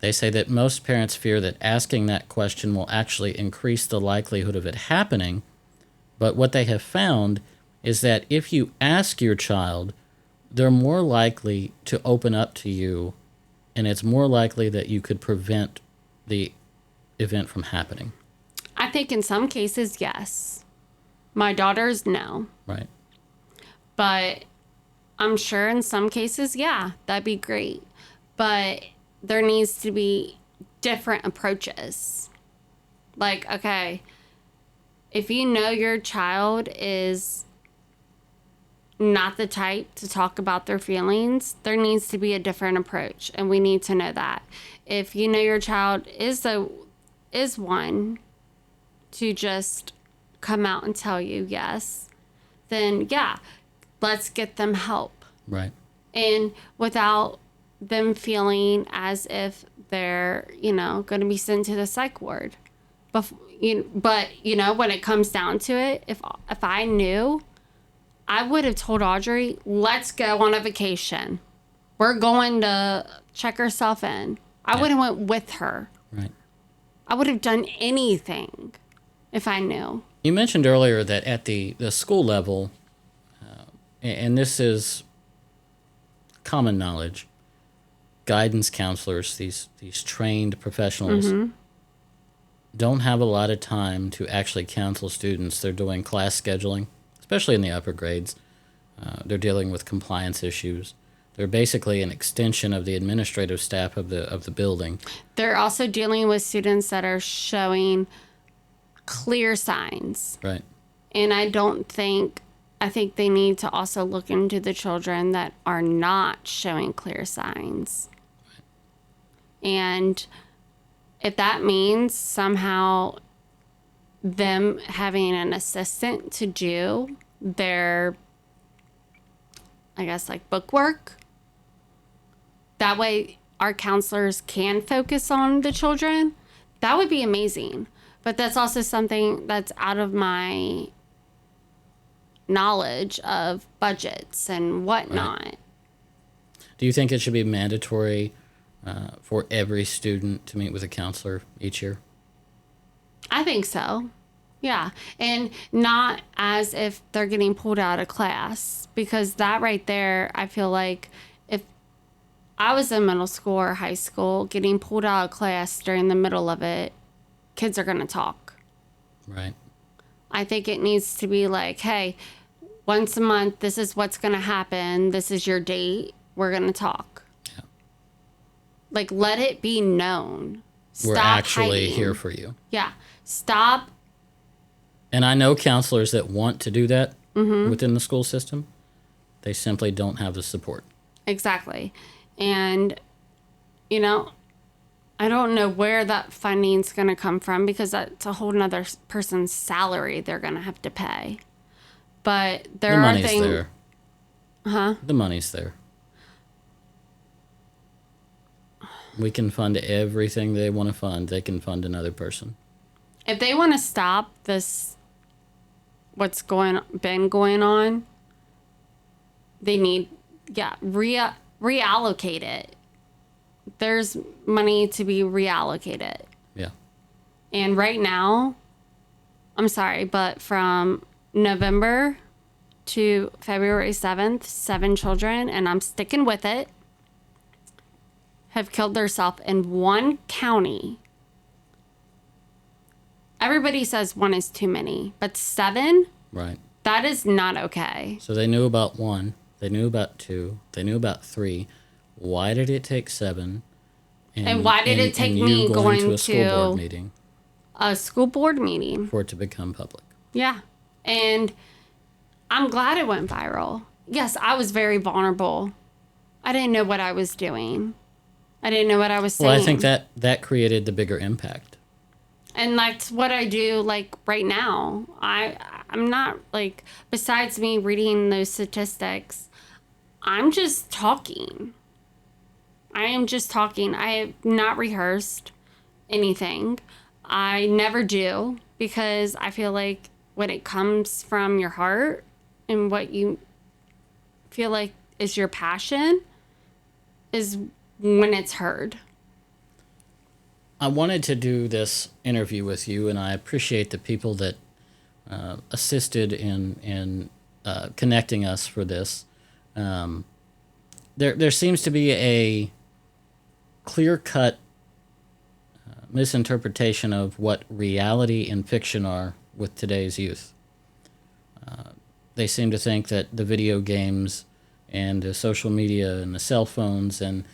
They say that most parents fear that asking that question will actually increase the likelihood of it happening. But what they have found is that if you ask your child, they're more likely to open up to you, and it's more likely that you could prevent the event from happening. I think in some cases, yes. My daughters, no. Right. But I'm sure in some cases, yeah, that'd be great. But there needs to be different approaches. Like, okay, if you know your child is not the type to talk about their feelings, there needs to be a different approach, and we need to know that. If you know your child is one to just come out and tell you yes, then yeah, let's get them help. Right. And without them feeling as if they're, going to be sent to the psych ward. But when it comes down to it, if I knew, I would have told Audree, let's go on a vacation. We're going to check herself in. I would have went with her. Right. I would have done anything if I knew. You mentioned earlier that at the school level, and this is common knowledge, guidance counselors, these trained professionals, don't have a lot of time to actually counsel students. They're doing class scheduling, especially in the upper grades. They're dealing with compliance issues. They're basically an extension of the administrative staff of the building. They're also dealing with students that are showing clear signs. Right. And I think they need to also look into the children that are not showing clear signs. And if that means somehow them having an assistant to do their, I guess, like bookwork, that way our counselors can focus on the children, that would be amazing. But that's also something that's out of my knowledge of budgets and whatnot. Right. Do you think it should be mandatory for every student to meet with a counselor each year? I think so. Yeah. And not as if they're getting pulled out of class, because that right there, I feel like if I was in middle school or high school getting pulled out of class during the middle of it, kids are going to talk. Right. I think it needs to be like, hey, once a month, this is what's going to happen. This is your date. We're going to talk. Yeah. Like, let it be known. We're Stop actually hiding. here for you. Yeah. Stop. And I know counselors that want to do that within the school system. They simply don't have the support. Exactly. And, I don't know where that funding's going to come from, because that's a whole nother person's salary they're going to have to pay. But there are things. The money's there. Huh? The money's there. We can fund everything they want to fund. They can fund another person. If they want to stop this, what's been going on, they need, reallocate it. There's money to be reallocated. Yeah. And right now, I'm sorry, but from November to February 7th, 7 children, and I'm sticking with it, have killed themselves in one county. Everybody says 1 is too many, but 7? Right. That is not okay. So they knew about 1, they knew about 2, they knew about 3. Why did it take 7? And why did it take me going to a school board meeting? A school board meeting. For it to become public. Yeah. And I'm glad it went viral. Yes, I was very vulnerable. I didn't know what I was doing. I didn't know what I was saying. Well, I think that created the bigger impact. And that's what I do, like, right now. I'm not, like, besides me reading those statistics, I'm just talking. I am just talking. I have not rehearsed anything. I never do, because I feel like when it comes from your heart and what you feel like is your passion is when it's heard. I wanted to do this interview with you, and I appreciate the people that assisted in connecting us for this. There seems to be a clear-cut misinterpretation of what reality and fiction are with today's youth. They seem to think that the video games and the social media and the cell phones and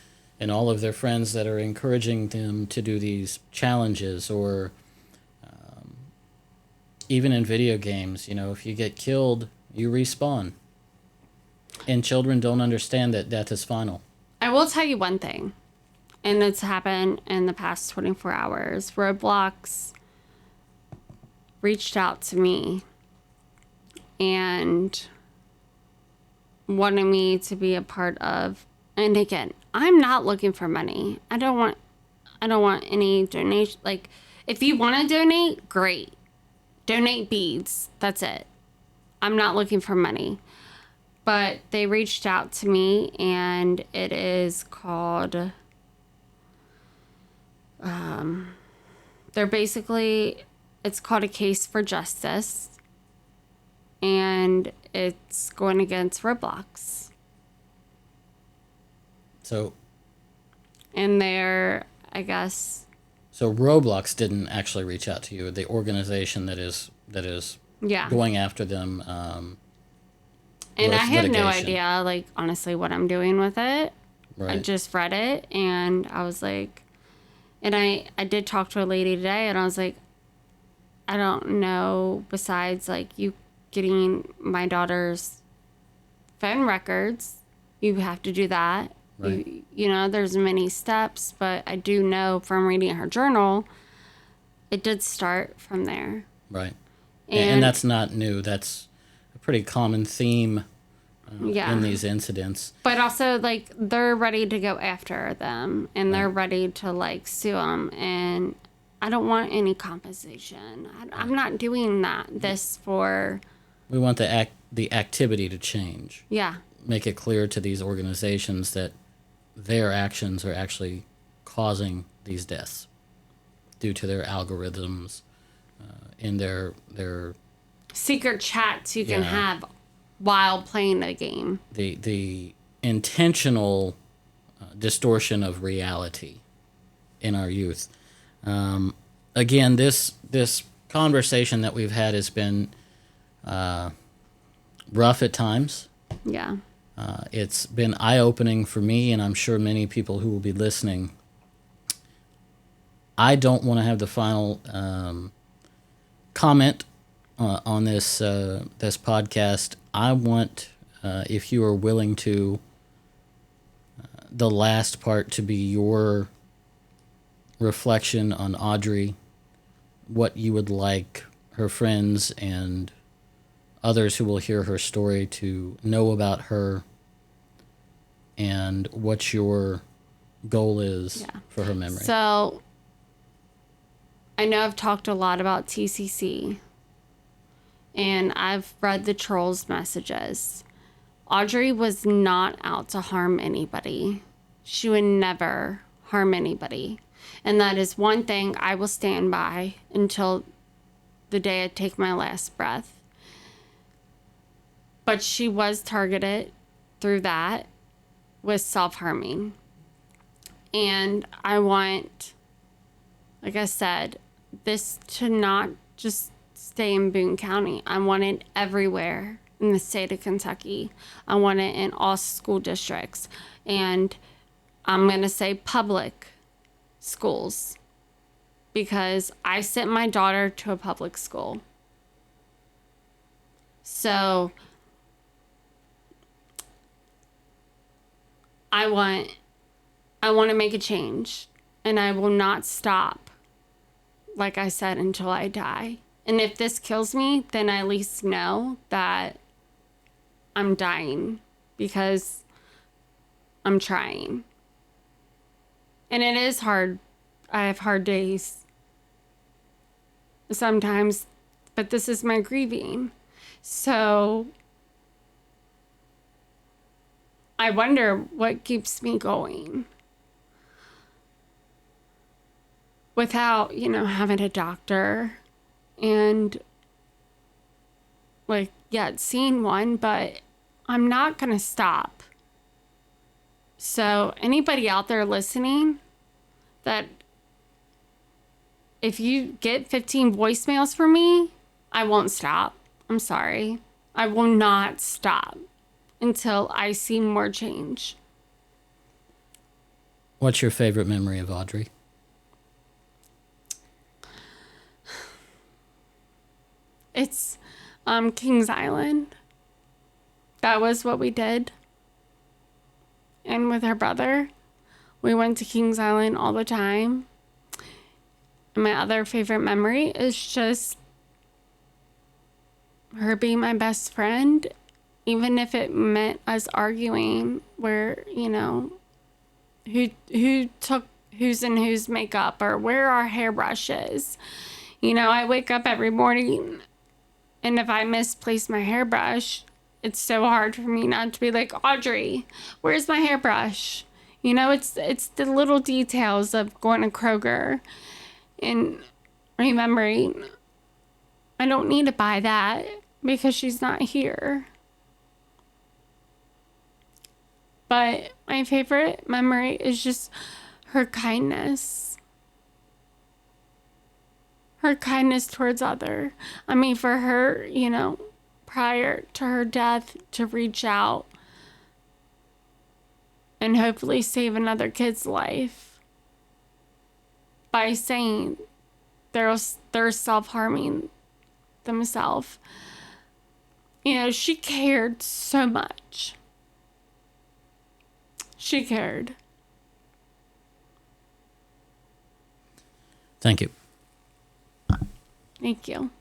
all of their friends that are encouraging them to do these challenges, or even in video games, if you get killed, you respawn. And children don't understand that death is final. I will tell you one thing, and it's happened in the past 24 hours. Roblox reached out to me and wanted me to be a part of, and again, I'm not looking for money. I don't want any donation. Like, if you want to donate, great. Donate beads. That's it. I'm not looking for money. But they reached out to me, and it is called, it's called A Case for Justice, and it's going against Roblox. So, And they're, I guess... So Roblox didn't actually reach out to you, the organization that is Yeah. going after them. And I had no litigation. idea, like, honestly, what I'm doing with it. Right. I just read it, and I was like, and I did talk to a lady today, and I was like, I don't know, besides, like, you getting my daughter's phone records, you have to do that. Right. You know, there's many steps, but I do know from reading her journal, it did start from there. Right. And that's not new. That's a pretty common theme in these incidents. But also, like, they're ready to go after them, and they're ready to, like, sue them, and I don't want any compensation. I'm not doing this for... We want the activity to change. Yeah. Make it clear to these organizations that their actions are actually causing these deaths due to their algorithms in their secret chats you can have while playing a game. The intentional distortion of reality in our youth. Again, this conversation that we've had has been rough at times. Yeah. It's been eye-opening for me, and I'm sure many people who will be listening. I don't want to have the final comment on this podcast. I want, if you are willing to, the last part to be your reflection on Audree, what you would like her friends and others who will hear her story to know about her, and what your goal is for her memory. So, I know I've talked a lot about TCC, and I've read the trolls' messages. Audree was not out to harm anybody. She would never harm anybody. And that is one thing I will stand by until the day I take my last breath. But she was targeted through that with self-harming. And I want, like I said, this to not just stay in Boone County. I want it everywhere in the state of Kentucky. I want it in all school districts. And I'm going to say public schools, because I sent my daughter to a public school. So I want to make a change, and I will not stop, like I said, until I die. And if this kills me, then I at least know that I'm dying because I'm trying. And it is hard. I have hard days sometimes, but this is my grieving. So I wonder what keeps me going without, having a doctor and, yet seeing one, but I'm not going to stop. So anybody out there listening that if you get 15 voicemails from me, I won't stop. I'm sorry. I will not stop until I see more change. What's your favorite memory of Audrey? It's Kings Island. That was what we did. And with her brother, we went to Kings Island all the time. And my other favorite memory is just her being my best friend, even if it meant us arguing where, you know, who took who's in whose makeup or where our hairbrush is. You know, I wake up every morning and if I misplace my hairbrush, it's so hard for me not to be like, Audrey, where's my hairbrush? You know, it's the little details of going to Kroger and remembering I don't need to buy that because she's not here. But my favorite memory is just her kindness. Her kindness towards other. I mean, for her, you know, prior to her death, to reach out and hopefully save another kid's life by saying they're self-harming themselves. You know, she cared so much. She cared. Thank you. Thank you.